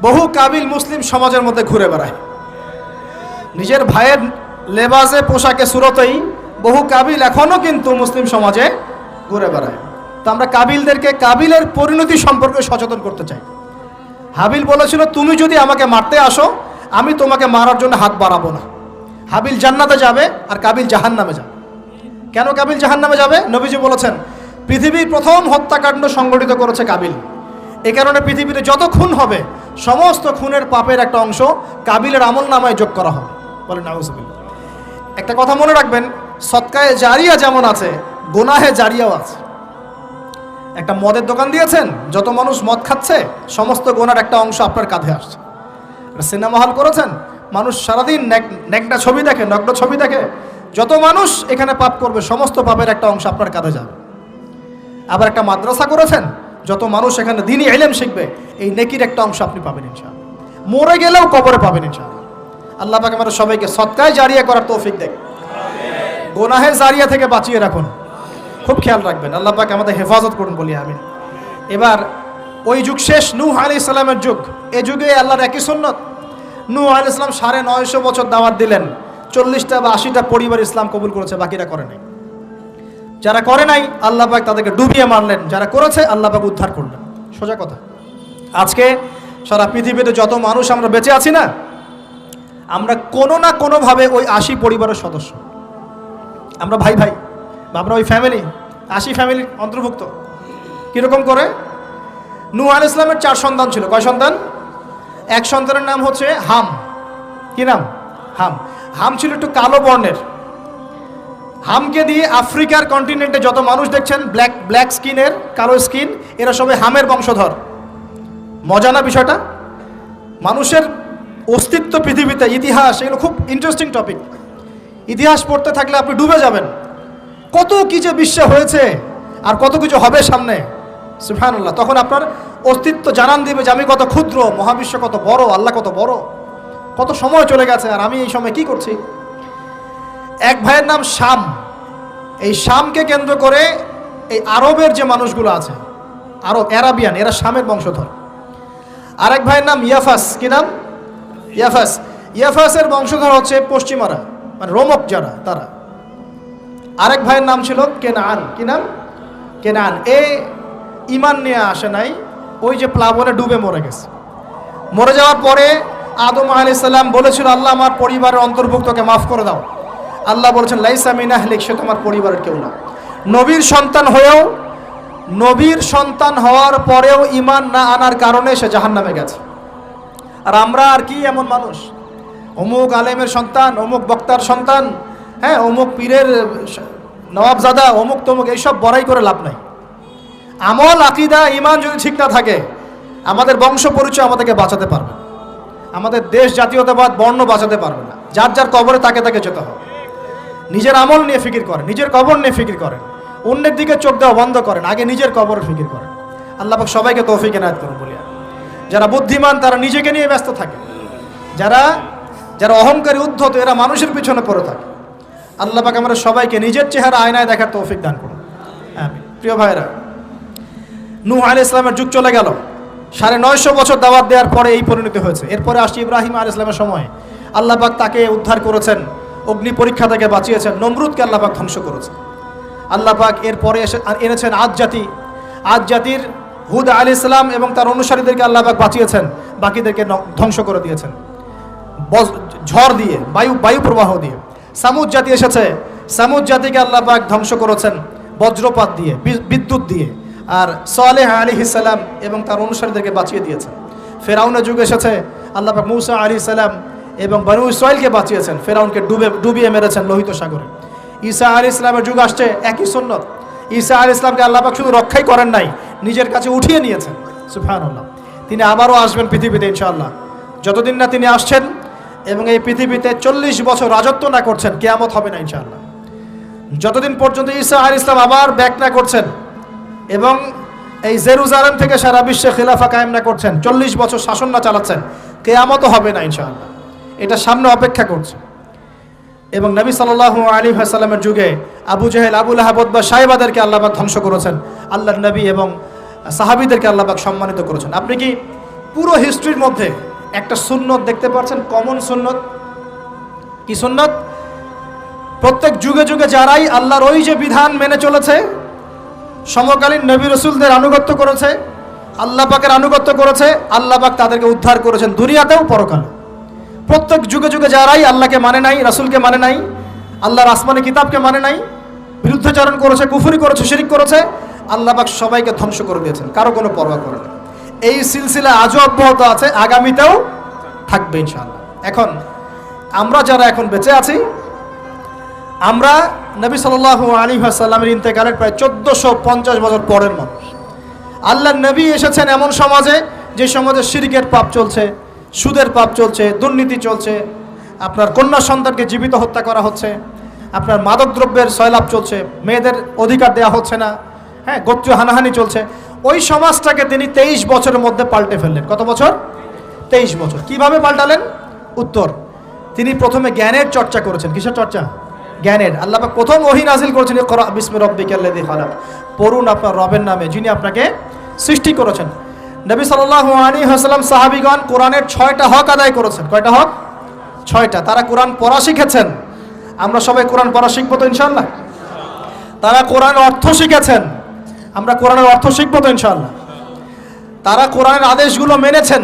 বহু কাবিল মুসলিম সমাজের মধ্যে ঘুরে বেড়ায়। নিজের ভাইয়ের লেবাসে পোশাকে সুরতেই বহু কাবিল এখনও কিন্তু মুসলিম সমাজে ঘুরে বেড়ায়। তো আমরা কাবিলদেরকে কাবিলের পরিণতি সম্পর্কে সচেতন করতে চাই। হাবিল বলেছিল, তুমি যদি আমাকে মারতে আসো আমি তোমাকে মারার জন্য হাত বাড়াবো না। হাবিল জান্নাতে যাবে আর কাবিল জাহান্নামে যাবে। কেন কাবিল জাহান্নামে যাবে? নবীজি বলেছেন, পৃথিবীর প্রথম হত্যাকাণ্ড সংগঠিত করেছে কাবিল। এ কারণে পৃথিবীতে যত খুন হবে সমস্ত খুনের পাপের একটা অংশ কাবিলের আমল নামায় যোগ করা হবে। বলেন নাউজুবিল্লাহ। একটা কথা মনে রাখবেন, সদকায়ে জারিয়া যেমন আছে, গুনাহে জারিয়াও আছে। একটা মদের দোকান দিয়েছেন, যত মানুষ মদ খাচ্ছে সমস্ত গুনার একটা অংশ আপনার কাঁধে আসছে। সিনেমা হল করেছেন, মানুষ সারাদিন নেকটা ছবি দেখে, নগ্ন ছবি দেখে, যত মানুষ এখানে পাপ করবে সমস্ত পাপের একটা অংশ আপনার কাঁধে যাবে। আবার একটা মাদ্রাসা করেছেন, যত মানুষ এখানে দ্বীনি ইলম শিখবে এই নেকির একটা অংশ আপনি পাবেন ইনশাআল্লাহ। মরে গেলেও কবরে পাবেন ইনশাআল্লাহ। আল্লাহ পাক আমাদের সবাইকে সদকায়ে জারিয়া করার তৌফিক দেন, গুনাহে জারিয়া থেকে বাঁচিয়ে রাখুন। খুব খেয়াল রাখবেন, আল্লাহ পাক আমাদের হেফাজত করুন বলি আমিন। এবার ওই যুগ শেষ, নূহ আলাইহিস সালামের যুগ। এই যুগে আল্লাহর একই সুন্নত। নূহ আলাইহিস সালাম 950 বছর দাওয়াত দিলেন, 40টা বা 80টা পরিবার ইসলাম কবুল করেছে, বাকিরা করে নাই। যারা করে নাই আল্লাহ পাক তাদেরকে ডুবিয়ে মারলেন, যারা করেছে আল্লাহ পাক উদ্ধার করলেন। সোজা কথা। আজকে সারা পৃথিবীতে যত মানুষ আমরা বেঁচে আছি না, আমরা কোনো না কোনোভাবে ওই 80 পরিবারের সদস্য। আমরা ভাই ভাই বা আমরা ওই ফ্যামিলি, 80 ফ্যামিলির অন্তর্ভুক্ত। কীরকম করে? নূহ আলাইহিস সালামের 4 সন্তান ছিল। কয় সন্তান? এক সন্তানের নাম হচ্ছে হাম। কি নাম? হাম। হাম ছিল একটু কালো বর্ণের। হামকে দিয়ে আফ্রিকার কন্টিনেন্টে যত মানুষ দেখছেন ব্ল্যাক স্কিনের, কালো স্কিন, এরা সবাই হামের বংশধর। মজা না বিষয়টা? মানুষের অস্তিত্ব পৃথিবীতে, ইতিহাস, এগুলো খুব ইন্টারেস্টিং টপিক। ইতিহাস পড়তে থাকলে আপনি ডুবে যাবেন। কত কি যে বিশ্বে হয়েছে আর কত কিছু হবে সামনে, সুবহানাল্লাহ। তখন আপনার অস্তিত্ব জানান দিবে যে আমি কত ক্ষুদ্র, মহাবিশ্ব কত বড়, আল্লাহ কত বড়, কত সময় চলে গেছে আর আমি এই সময় কি করছি। এক ভাইয়ের নাম শাম। এই শামকে কেন্দ্র করে এই আরবের যে মানুষগুলো আছে, আরব, অ্যারাবিয়ান, এরা শামের বংশধর। আরেক ভাইয়ের নাম ইয়াফাস। কি নাম? ইয়াফাস। ইয়াফাসের বংশধর হচ্ছে পশ্চিমারা, মানে রোমক যারা, তারা। আরেক ভাইয়ের নাম ছিল কেনান। কি নাম? কেনান। এ ইমান নিয়ে আসে নাই, ওই যে প্লাবনে ডুবে মরে গেছে। মরে যাওয়ার পরে আদম আলাইহিস সালাম বলেছিল, আল্লাহ আমার পরিবারের অন্তর্ভুক্তকে মাফ করে দাও। আল্লাহ বলেছেন, লাইসা মিন আহলিক, সে তোমার পরিবারের কেউ না। নবীর সন্তান হয়েও, নবীর সন্তান হওয়ার পরেও ইমান না আনার কারণে সে জাহান্নামে গেছে। আর আমরা আর কি এমন মানুষ, অমুক আলেমের সন্তান, অমুক বক্তার সন্তান, হ্যাঁ, অমুক পীরের নবাবজাদা, অমুক তমুক, এইসব বড়াই করে লাভ নাই। আমল, আকীদা, ঈমান যদি ঠিক না থাকে, আমাদের বংশ পরিচয় আমাদেরকে বাঁচাতে পারবে, আমাদের দেশ, জাতীয়তাবাদ, বর্ণ বাঁচাতে পারবে না। যার যার কবরে তাকে তাকে যেতে হবে। নিজের আমল নিয়ে ফিকির করেন, নিজের কবর নিয়ে ফিকির করেন, অন্যের দিকে চোখ দেওয়া বন্ধ করেন, আগে নিজের কবরের ফিকির করেন। আল্লাহ পাক সবাইকে তৌফিক এনায়েত করুন বলি। যারা বুদ্ধিমান তারা নিজেকে নিয়ে ব্যস্ত থাকে, যারা অহংকারী, উদ্ধত, এরা মানুষের পিছনে পড়ে থাকে। আল্লাহ পাক আমরা সবাইকে নিজের চেহারা আয়নায় দেখার তৌফিক দান করুন। আমিন। প্রিয় ভাইরা, নূহ আলাইহিস সালামের যুগ চলে গেল, 950 বছর দাওয়াত দেওয়ার পরে এই পরিণতি হয়েছে। এরপরে আসছে ইব্রাহিম আলাইহিস সালামের সময়। আল্লাহ পাক তাকে উদ্ধার করেছেন, অগ্নি পরীক্ষা থেকে বাঁচিয়েছেন, নমরুদকে আল্লাহ পাক ধ্বংস করেছেন। আল্লাহ পাক এরপরে এনেছেন আদ জাতি। আদ জাতির হুদ আলাইহিস সালাম এবং তার অনুসারীদেরকে আল্লাহ পাক বাঁচিয়েছেন, বাকিদেরকে ধ্বংস করে দিয়েছেন ঝড় দিয়ে, বায়ু প্রবাহ দিয়ে। সামুদ জাতি এসেছে, সামুদ জাতিকে আল্লাহ পাক ধ্বংস করেছেন বজ্রপাত দিয়ে, বিদ্যুৎ দিয়ে। আর সালেহ আলাইহিস সালাম এবং তার অনুসারীদেরকে বাঁচিয়ে দিয়েছেন। ফেরাউনের যুগ এসেছে, আল্লাহ পাক মূসা আলাইহিস সালাম এবং বনু ইসরাইলকে বাঁচিয়েছেন, ফেরাউনকে ডুবিয়ে মেরেছেন লোহিত সাগরে। ঈসা আলাইহিস সালামের যুগ আসছে, একই সুন্নত। ঈসা আলাইহিস সালামকে আল্লাহ পাক শুধু রক্ষাই করেন নাই, নিজের কাছে উঠিয়ে নিয়েছেন। সুবহানাল্লাহ। তিনি আবারও আসবেন পৃথিবীতে ইনশাআল্লাহ। যতদিন না তিনি আসছেন এবং এই পৃথিবীতে 40 বছর রাজত্ব না করছেন, কিয়ামত হবে না ইনশাআল্লাহ। যতদিন পর্যন্ত ঈসা আলাইহিস সালাম আবার ব্যাক না করছেন এবং এই জেরুজালেম থেকে সারা বিশ্বে খিলাফা কায়েম না করছেন, 40 বছর শাসন না চালাচ্ছেন, কিয়ামতও হবে না ইনশাআল্লাহ। এটা সামনে অপেক্ষা করছে। এবং নবী সাল্লাল্লাহু আলাইহি ওয়াসাল্লামের যুগে আবু জেহেল, আবু লাহাব বা সাহেবাদেরকে আল্লাহ পাক ধ্বংস করেছেন, আল্লাহর নবী এবং সাহাবীদেরকে আল্লাহ পাক সম্মানিত করেছেন। আপনি কি পুরো হিস্ট্রির মধ্যে একটা সুন্নত দেখতে পাচ্ছেন, কমন সুন্নত? কি সুন্নাত? প্রত্যেক যুগে যুগে যারাই আল্লাহর ওই যে বিধান মেনে চলেছে, সমকালীন নবী রাসূলদের আনুগত্য করেছে, আল্লাহ পাকের আনুগত্য করেছে, আল্লাহ পাক তাদেরকে উদ্ধার করেছেন দুনিয়াতেও পরকালে। প্রত্যেক যুগে যুগে যারাই আল্লাহকে মানে নাই, রাসূলকে মানে নাই, আল্লাহর আসমানি কিতাবকে মানে নাই, বিরুদ্ধাচরণ করেছে, কুফরি করেছে, শিরিক করেছে, আল্লাহ পাক সবাইকে ধ্বংস করে দিয়েছেন, কারো কোনো পরোয়া করেন না। এই সিলসিলা আজও অব্যাহত আছে, আগামীতেও থাকবে ইনশাআল্লাহ। এখন আমরা যারা এখন বেঁচে আছি, আমরা নবী সাল্লাল্লাহু আলাইহি ওয়াসাল্লামের ইন্তেকালের প্রায় 1450 বছর পরের মানুষ। আল্লাহর নবী এসেছেন এমন সমাজে, যে সমাজে শিরকের পাপ চলছে, সুদের পাপ চলছে, দুর্নীতি চলছে, আপনার কন্যা সন্তানকে জীবিত হত্যা করা হচ্ছে, আপনার মাদকদ্রব্যের সয়লাভ চলছে, মেয়েদের অধিকার দেওয়া হচ্ছে না, হ্যাঁ, গোত্রীয় হানাহানি চলছে। ওই সমাজটাকে তিনি 23 বছরের মধ্যে পাল্টে ফেললেন। কত বছর? 23 বছর। কিভাবে পাল্টালেন? উত্তর, তিনি প্রথমে জ্ঞানের চর্চা করেছেন। কিসের চর্চা? জ্ঞানের। আল্লাহ পাক প্রথম ওহী নাযিল করেছেন, ইকরা বিসমি রাব্বিকাল্লাযী খালাক, পড়ুন আপনার রবের নামে যিনি আপনাকে সৃষ্টি করেছেন। নবী সাল্লাল্লাহু আলাইহি ওয়াসাল্লাম সাহাবীগণ কোরআনের 6টা হক আদায় করেছেন। কয়টা হক? 6টা। তারা কোরআন পড়া শিখেছেন। আমরা সবাই কোরআন পড়া শিখবো তো ইনশাআল্লাহ? তারা কোরআনের অর্থ শিখেছেন। আমরা কোরআনের অর্থ শিখবো তো ইনশাআল্লাহ? তারা কোরআনের আদেশগুলো মেনেছেন।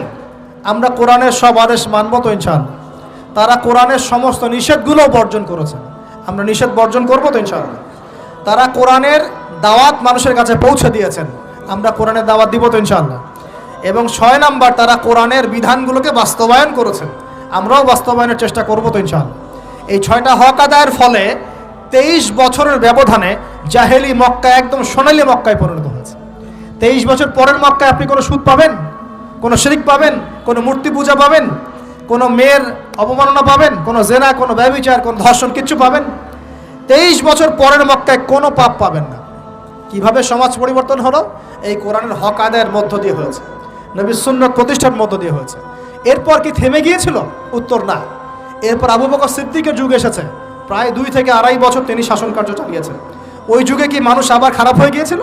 আমরা কোরআনের সব আদেশ মানবো তো ইনশাআল্লাহ? তারা কোরআনের সমস্ত নিষেধগুলো বর্জন করেছেন। আমরা নিষেধ বর্জন করবো তো ইনশাআল্লাহ? তারা কোরআনের দাওয়াত মানুষের কাছে পৌঁছে দিয়েছেন। আমরা কোরআনের দাওয়াত দিব তো ইনশাআল্লাহ? এবং 6 নাম্বার, তারা কোরআনের বিধানগুলোকে বাস্তবায়ন করেছেন। আমরাও বাস্তবায়নের চেষ্টা করবো তো ইনশাআল্লাহ? এই 6টা হক আদায়ের ফলে 23 বছরের ব্যবধানে জাহেলি মক্কা একদম সোনালী মক্কায় পরিণত হয়েছে। 23 বছর পরের মক্কায় আপনি কোনো সুদ পাবেন, কোনো শিরক পাবেন, কোনো মূর্তি পূজা পাবেন, কোনো মেয়ের অবমাননা পাবেন, কোনো জেনা, কোনো ব্যভিচার, কোনো ধর্ষণ, কিচ্ছু পাবেন? 23 বছর পরের মক্কায় কোনো পাপ পাবেন না। কিভাবে সমাজ পরিবর্তন হলো? এই কোরআনের হক আদায়ের মধ্য দিয়ে হয়েছে, নবীর সুন্নাত প্রতিষ্ঠার মধ্য দিয়ে হয়েছে। এরপর কি থেমে গিয়েছিল? উত্তর, না। এরপর আবু বকর সিদ্দিকের যুগ এসেছে, প্রায় 2 থেকে 2.5 বছর তিনি শাসন কার্য চালিয়েছেন। ওই যুগে কি মানুষ আবার খারাপ হয়ে গিয়েছিল?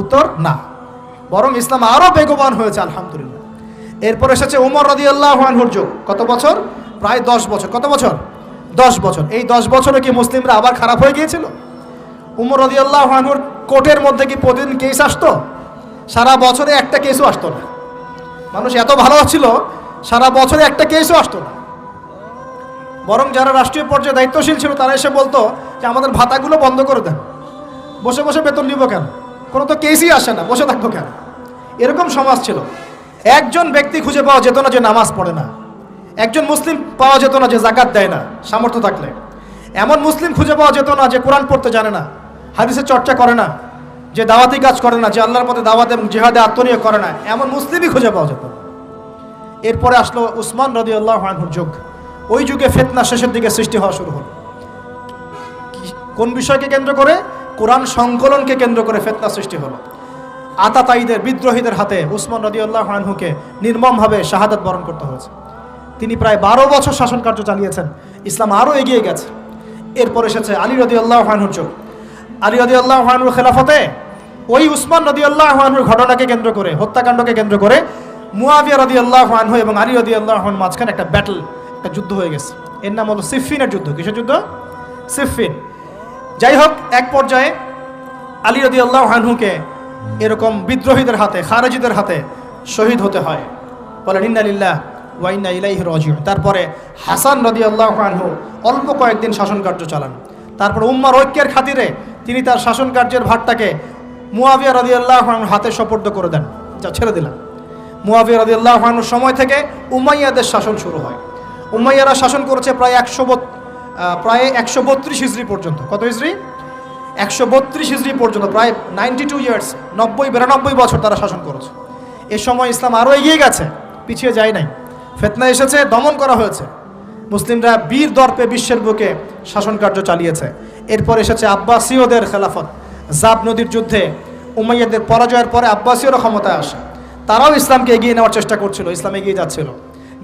উত্তর, না। বরং ইসলাম আরও বেগবান হয়েছে, আলহামদুলিল্লাহ। এরপর এসেছে ওমর রাদিয়াল্লাহু আনহুর যুগ। কত বছর? প্রায় 10 বছর। কত বছর? 10 বছর। এই 10 বছরে কি মুসলিমরা আবার খারাপ হয়ে গিয়েছিল? ওমর রাদিয়াল্লাহু আনহুর কোর্টের মধ্যে কি প্রতিদিন কেস আসতো? সারা বছরে একটা কেসও আসতো না। মানুষ এত ভালো ছিল, সারা বছরে একটা কেসও আসতো না। বরং যারা রাষ্ট্রীয় পর্যায়ে দায়িত্বশীল ছিল, তারা এসে বলতো যে আমাদের ভাতাগুলো বন্ধ করে দেন, বসে বসে বেতন নিব কেন, কোনো তো কেসই আসে না, বসে থাকবো কেন? এরকম সমাজ ছিল। একজন ব্যক্তি খুঁজে পাওয়া যেত না যে নামাজ পড়ে না, একজন মুসলিম পাওয়া যেত না যে যাকাত দেয় না সামর্থ্য থাকলে, এমন মুসলিম খুঁজে পাওয়া যেত না যে কোরআন পড়তে জানে না, হাদিসের চর্চা করে না, যে দাওয়াতি কাজ করে না, যে আল্লাহর পথে দাওয়াত এবং জিহাদে আত্মনিয়োগ করে না, এমন মুসলিমই খুঁজে পাওয়া যেত না। এরপরে আসলো উসমান রাদিয়াল্লাহু আনহুর যুগ। ওই যুগে ফিতনা শেষের দিকে সৃষ্টি হওয়া শুরু হলো। কোন বিষয়কে কেন্দ্র করে? কোরআন সংকলনকে কেন্দ্র করে ফিতনা সৃষ্টি হলো। আতাতায়ীদের, বিদ্রোহীদের হাতে উসমান রাদিয়াল্লাহু আনহুকে নির্মমভাবে শাহাদাত বরণ করতে হয়েছে। তিনি প্রায় 12 বছর শাসন কার্য চালিয়েছেন। ইসলাম আরও এগিয়ে গেছে। এরপর এসেছে আলী রাদিয়াল্লাহু আনহুর যুগ। আলী রাদিয়াল্লাহু আনহুর খেলাফতে ওই উসমান রাদিয়াল্লাহু আনহুর ঘটনাকে কেন্দ্র করে, হত্যাকাণ্ডকে কেন্দ্র করে মুয়াবিয়া রাদিয়াল্লাহু আনহু এবং আলী রাদিয়াল্লাহু আনহুর মাঝখানে একটা ব্যাটল, একটা যুদ্ধ হয়ে গেছে। এর নাম হলো সিফফিনের যুদ্ধ। কিসের যুদ্ধ? সিফফিন। যাই হোক, এক পর্যায়ে আলী রাদিয়াল্লাহু আনহুকে এরকম বিদ্রোহীদের হাতে, খারেজিদের হাতে শহীদ হতে হয়। বলেন ইন্না লিল্লাহি ওয়া ইন্না ইলাইহি রাজিউন। তারপরে হাসান রাদিয়াল্লাহু আনহু অল্প কয়েকদিন শাসন কার্য চালান। তারপর উম্মার ঐক্যের খাতিরে তিনি তার শাসন কার্যের ভারটাকে মুয়াবিয়া রাদিয়াল্লাহু আনহুর হাতে সোপর্দ করে দেন, যা ছেড়ে দিলাম। মুয়াবিয়া রাদিয়াল্লাহু আনহুর সময় থেকে উমাইয়াদের শাসন শুরু হয়। উমাইয়ারা শাসন করেছে প্রায় 132 হিজরি পর্যন্ত। কত হিজরি? 132 হিজরি পর্যন্ত, প্রায় 92 ইয়ার্স, 90-92 বছর তারা শাসন করেছে। এ সময় ইসলাম আরও এগিয়ে গেছে, পিছিয়ে যায় নাই। ফিতনা এসেছে, দমন করা হয়েছে। মুসলিমরা বীর দর্পে বিশ্বের বুকে শাসন কার্য চালিয়েছে। এরপর এসেছে আব্বাসীয়দের খেলাফত। জাব নদীর যুদ্ধে উমাইয়াদের পরাজয়ের পরে আব্বাসীয়রা ক্ষমতায় আসে। তারাও ইসলামকে এগিয়ে নেওয়ার চেষ্টা করছিল, ইসলাম এগিয়ে যাচ্ছিল,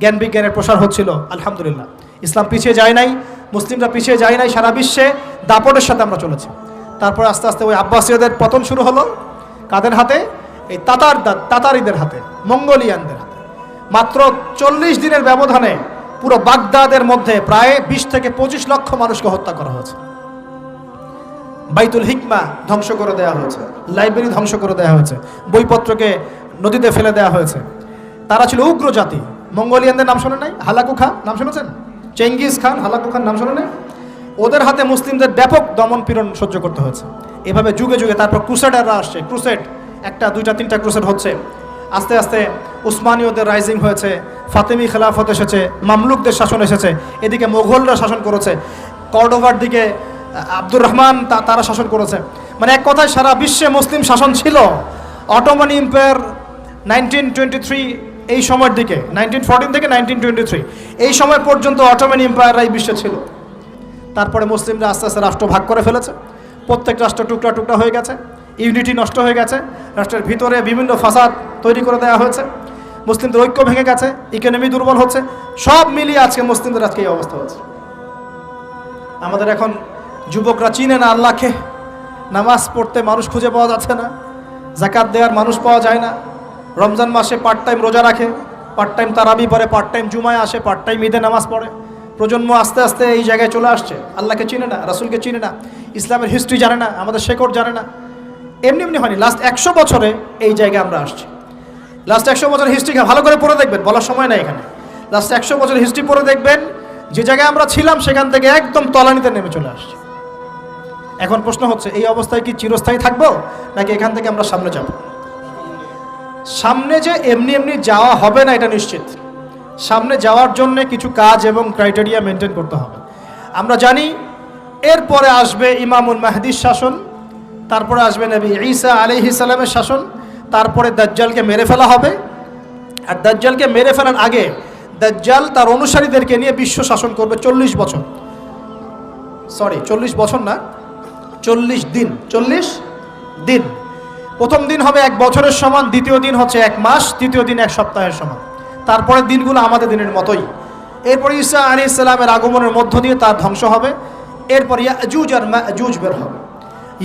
জ্ঞান বিজ্ঞানের প্রসার হচ্ছিল। আলহামদুলিল্লাহ, ইসলাম পিছিয়ে যায় নাই, মুসলিমরা পিছিয়ে যায় নাই। সারা বিশ্বে দাপটের সাথে আমরা চলেছি। তারপর আস্তে আস্তে ওই আব্বাসীয়দের পতন শুরু হলো। কাদের হাতে? এই তাতারিদের হাতে, মঙ্গোলিয়ানদের হাতে। মাত্র 40 দিনের ব্যবধানে পুরো বাগদাদের মধ্যে প্রায় 20 থেকে 25 লক্ষ মানুষকে হত্যা করা হয়েছে। বাইতুল হিকমা ধ্বংস করে দেওয়া হয়েছে, লাইব্রেরি ধ্বংস করে দেওয়া হয়েছে, বইপত্রকে নদীতে ফেলে দেওয়া হয়েছে। তারা ছিল উগ্র জাতি। মঙ্গোলিয়ানদের নাম শোনেন নাই? হালাকু খান নাম শুনেছেন? চেঙ্গিস খান, হালাকু খান নাম শোনেন নাই? ওদের হাতে মুসলিমদের ব্যাপক দমন পীড়ন সহ্য করতে হয়েছে। এভাবে যুগে যুগে তারপর ক্রুসেডাররা আসছে, ক্রুসেড 1টা 2টা 3টা ক্রুসেড হচ্ছে। আস্তে আস্তে উসমানীয়দের রাইজিং হয়েছে, ফাতেমি খেলাফত এসেছে, মামলুকদের শাসন এসেছে, এদিকে মোগলরা শাসন করেছে, কর্ডোভার দিকে আব্দুর রহমান তারা শাসন করেছে। মানে এক কথায় সারা বিশ্বে মুসলিম শাসন ছিল। অটোমান এম্পায়ার 1923 এই সময়ের দিকে, 1914 থেকে 1923 এই সময় পর্যন্ত অটোমান এম্পায়াররাই বিশ্বে ছিল। তারপরে মুসলিমরা আস্তে আস্তে রাষ্ট্র ভাগ করে ফেলেছে, প্রত্যেক রাষ্ট্র টুকরা টুকরা হয়ে গেছে, ইউনিটি নষ্ট হয়ে গেছে, রাষ্ট্রের ভিতরে বিভিন্ন ফাসাদ তৈরি করে দেওয়া হয়েছে, মুসলিমদের ঐক্য ভেঙে গেছে, ইকোনমি দুর্বল হচ্ছে, সব মিলিয়ে আজকে মুসলিমদের আজকে এই অবস্থা হচ্ছে। আমাদের এখন যুবকরা চিনে না আল্লাহকে, নামাজ পড়তে মানুষ খুঁজে পাওয়া যাচ্ছে না, যাকাত দেওয়ার মানুষ পাওয়া যায় না, রমজান মাসে পার্ট টাইম রোজা রাখে, পার্ট টাইম তারাবি পড়ে, পার্ট টাইম জুমায় আসে, পার্ট টাইম ঈদে নামাজ পড়ে। প্রজন্ম আস্তে আস্তে এই জায়গায় চলে আসছে, আল্লাহকে চিনে না, রাসূলকে চিনে না, ইসলামের হিস্ট্রি জানে না, আমাদের শেকড় জানে না। এমনি এমনি হয়নি, লাস্ট 100 বছরে এই জায়গায় আমরা আসছি। লাস্ট 100 বছরের হিস্ট্রি ভালো করে পড়ে দেখবেন, বলার সময় নাই এখানে। লাস্ট 100 বছরের হিস্ট্রি পড়ে দেখবেন যে জায়গায় আমরা ছিলাম সেখান থেকে একদম তলানিতে নেমে চলে আসছি। এখন প্রশ্ন হচ্ছে, এই অবস্থায় কি চিরস্থায়ী থাকবো নাকি এখান থেকে আমরা সামনে যাব? সামনে যে এমনি এমনি যাওয়া হবে না এটা নিশ্চিত। সামনে যাওয়ার জন্য কিছু কাজ এবং ক্রাইটেরিয়া মেনটেন করতে হবে। আমরা জানি এরপরে আসবে ইমামুল মাহদির শাসন, তারপরে আসবে নবী ঈসা আলাইহিস সালামের শাসন, তারপরে দাজ্জালকে মেরে ফেলা হবে। আর দাজ্জালকে মেরে ফেলার আগে দাজ্জাল তার অনুসারীদেরকে নিয়ে বিশ্ব শাসন করবে 40 বছর। 40 বছর না, 40 দিন। 40 দিন। প্রথম দিন হবে 1 বছরের সমান, দ্বিতীয় দিন হচ্ছে 1 মাস, তৃতীয় দিন 1 সপ্তাহের সমান। তারপরে দিনগুলো আমাদের দিনের মতোই। এরপর ঈসা আলাইহিস সালামের আগমনের মধ্য দিয়ে তার ধ্বংস হবে। এরপর ইয়াজুজ আর মাজুজ বের হবে।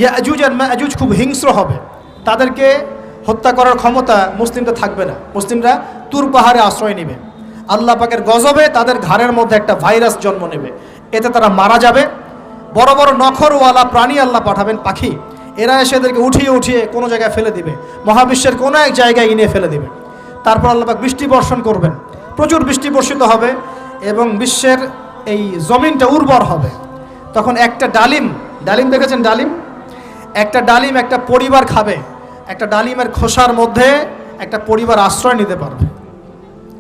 ইয়াজুজ আর মাজুজ খুব হিংস্র হবে, তাদেরকে হত্যা করার ক্ষমতা মুসলিমদের থাকবে না। মুসলিমরা তুর পাহাড়ে আশ্রয় নেবে, আল্লাহ পাকের গজবে তাদের ঘাড়ের মধ্যে একটা ভাইরাস জন্ম নেবে, এতে তারা মারা যাবে। বড় বড় নখরওয়ালা প্রাণী আল্লাহ পাঠাবেন, পাখি, এরা এসে এদেরকে উঠিয়ে উঠিয়ে কোনো জায়গায় ফেলে দিবে, মহাবিশ্বের কোনো এক জায়গায় এনে ফেলে দিবে। তারপর আল্লাহ পাক বৃষ্টি বর্ষণ করবেন, প্রচুর বৃষ্টি বর্ষিত হবে এবং বিশ্বের এই জমিনটা উর্বর হবে। তখন একটা ডালিম দেখেছেন ডালিম? একটা ডালিম একটা পরিবার খাবে, একটা ডালিমের খোসার মধ্যে একটা পরিবার আশ্রয় নিতে পারবে,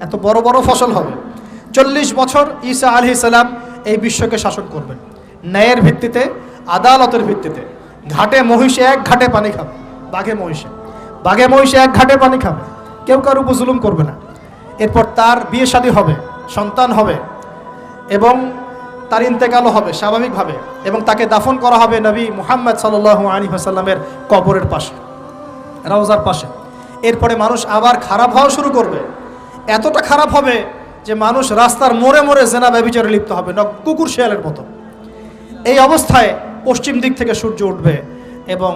এত বড় বড় ফসল হবে। 40 বছর ঈসা আলাইহিস সালাম এই বিশ্বকে শাসন করবেন ন্যায়ের ভিত্তিতে, আদালতের ভিত্তিতে। ঘাটে মহিষে 1 ঘাটে পানি খাবে, বাঘে মহিষে 1 ঘাটে পানি খাবে, কেউ কার উপর জুলুম করবে না। এরপর তার বিয়ে শাদী হবে, সন্তান হবে এবং তার ইন্তেকালও হবে স্বাভাবিকভাবে, এবং তাকে দাফন করা হবে নবী মুহাম্মদ সাল্লাল্লাহু আলাইহি ওয়াসাল্লামের কবরের পাশে, রওজার পাশে। এরপরে মানুষ আবার খারাপ হওয়া শুরু করবে, এতটা খারাপ হবে যে মানুষ রাস্তার মোড়ে মোড়ে জেনা ব্যভিচারে লিপ্ত হবে, কুকুর শিয়ালের মতো। এই অবস্থায় পশ্চিম দিক থেকে সূর্য উঠবে এবং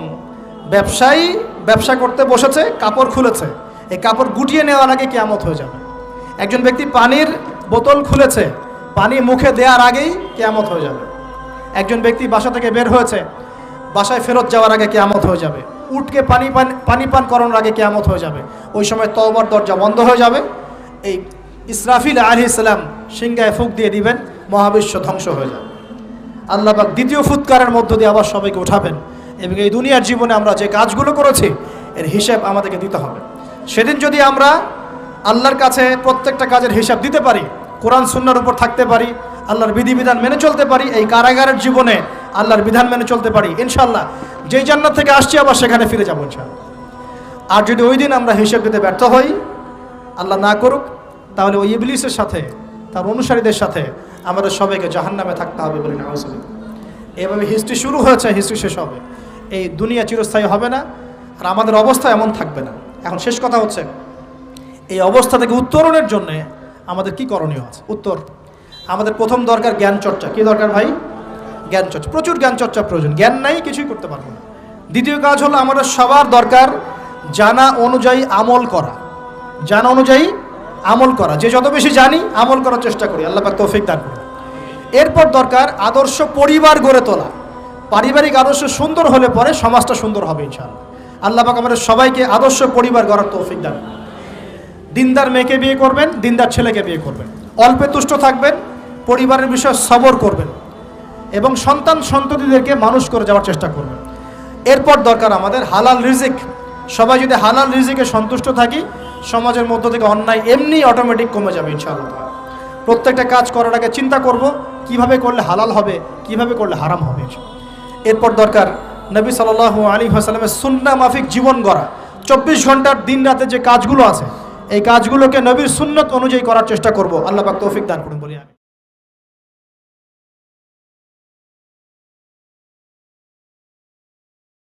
ব্যবসায়ী ব্যবসা করতে বসেছে, কাপড় খুলেছে, এই কাপড় গুটিয়ে নেওয়ার আগে কিয়ামত হয়ে যাবে। একজন ব্যক্তি পানির বোতল খুলেছে, পানি মুখে দেওয়ার আগেই কিয়ামত হয়ে যাবে। একজন ব্যক্তি বাসা থেকে বের হয়েছে, বাসায় ফেরত যাওয়ার আগে কিয়ামত হয়ে যাবে। উঠকে পানি পান করানোর আগে কিয়ামত হয়ে যাবে। ওই সময় তওবার দরজা বন্ধ হয়ে যাবে। এই ইসরাফিল আলাইহিস সালাম সিংহায় ফুঁক দিয়ে দিবেন, মহাবিশ্ব ধ্বংস হয়ে যাবে। আল্লাহ পাক দ্বিতীয় ফুৎকারের মধ্য দিয়ে আবার সবাইকে উঠাবেন এবং এই দুনিয়ার জীবনে আমরা যে কাজগুলো করেছি এর হিসাব আমাদেরকে দিতে হবে। সেদিন যদি আমরা আল্লাহর কাছে প্রত্যেকটা কাজের হিসাব দিতে পারি, কোরআন সুন্নাহর উপর থাকতে পারি, আল্লাহর বিধিবিধান মেনে চলতে পারি, এই কারাগারের জীবনে আল্লাহর বিধান মেনে চলতে পারি, ইনশাআল্লাহ যেই জান্নাত থেকে আসছি আবার সেখানে ফিরে যাবো ইনশাআল্লাহ। আর যদি ওই দিন আমরা হিসাব দিতে ব্যর্থ হই, আল্লাহ না করুক, তাহলে ওই ইবলিসের সাথে, তার অনুসারীদের সাথে আমাদের সবাইকে জাহান্নামে থাকতে হবে বলে নাউজুবিল্লাহ। এভাবে হিস্ট্রি শুরু হয়েছে, হিস্ট্রি শেষ হবে। এই দুনিয়া চিরস্থায়ী হবে না, আর আমাদের অবস্থা এমন থাকবে না। এখন শেষ কথা হচ্ছে, এই অবস্থা থেকে উত্তরণের জন্য আমাদের কি করণীয় আছে? উত্তর, আমাদের প্রথম দরকার জ্ঞান চর্চা। কি দরকার ভাই? জ্ঞান চর্চা, প্রচুর জ্ঞান চর্চা প্রয়োজন। জ্ঞান নাই কিছুই করতে পারবো না। দ্বিতীয় কাজ হলো আমাদের সবার দরকার জানা অনুযায়ী আমল করা। জানা অনুযায়ী আমল করা, যে যত বেশি জানি আমল করার চেষ্টা করি। আল্লাহ পাক তৌফিক দান করুন। এরপর দরকার আদর্শ পরিবার গড়ে তোলা। পারিবারিক আদর্শ সুন্দর হলে পরে সমাজটা সুন্দর হবে ইনশাআল্লাহ। আল্লাহ পাক আমাদের সবাইকে আদর্শ পরিবার গড়ার তৌফিক দান করুন। দিনদার মেয়েকে বিয়ে করবেন, দিনদার ছেলেকে বিয়ে করবেন, অল্পে তুষ্ট থাকবেন, পরিবারের বিষয়ে সবর করবেন এবং সন্তান সন্ততিদেরকে মানুষ করে যাওয়ার চেষ্টা করবেন। এরপর দরকার আমাদের হালাল রিজিক। সবাই যদি হালাল রিজিকে সন্তুষ্ট থাকি, সমাজের মধ্য থেকে অন্যায় এমনি অটোমেটিক কমে যাবে ইনশাআল্লাহ। প্রত্যেকটা কাজ করার আগে চিন্তা করব কিভাবে করলে হালাল হবে, কিভাবে করলে হারাম হবে। এরপর দরকার নবী সাল্লাল্লাহু আলাইহি ওয়াসাল্লামের সুন্নাহ মাফিক জীবন গড়া। 24 ঘন্টার দিন রাতে যে কাজগুলো আছে, এই কাজগুলোকে নবীর সুন্নত অনুযায়ী করার চেষ্টা করব। আল্লাহ পাক তৌফিক দান করুন বলি আমি।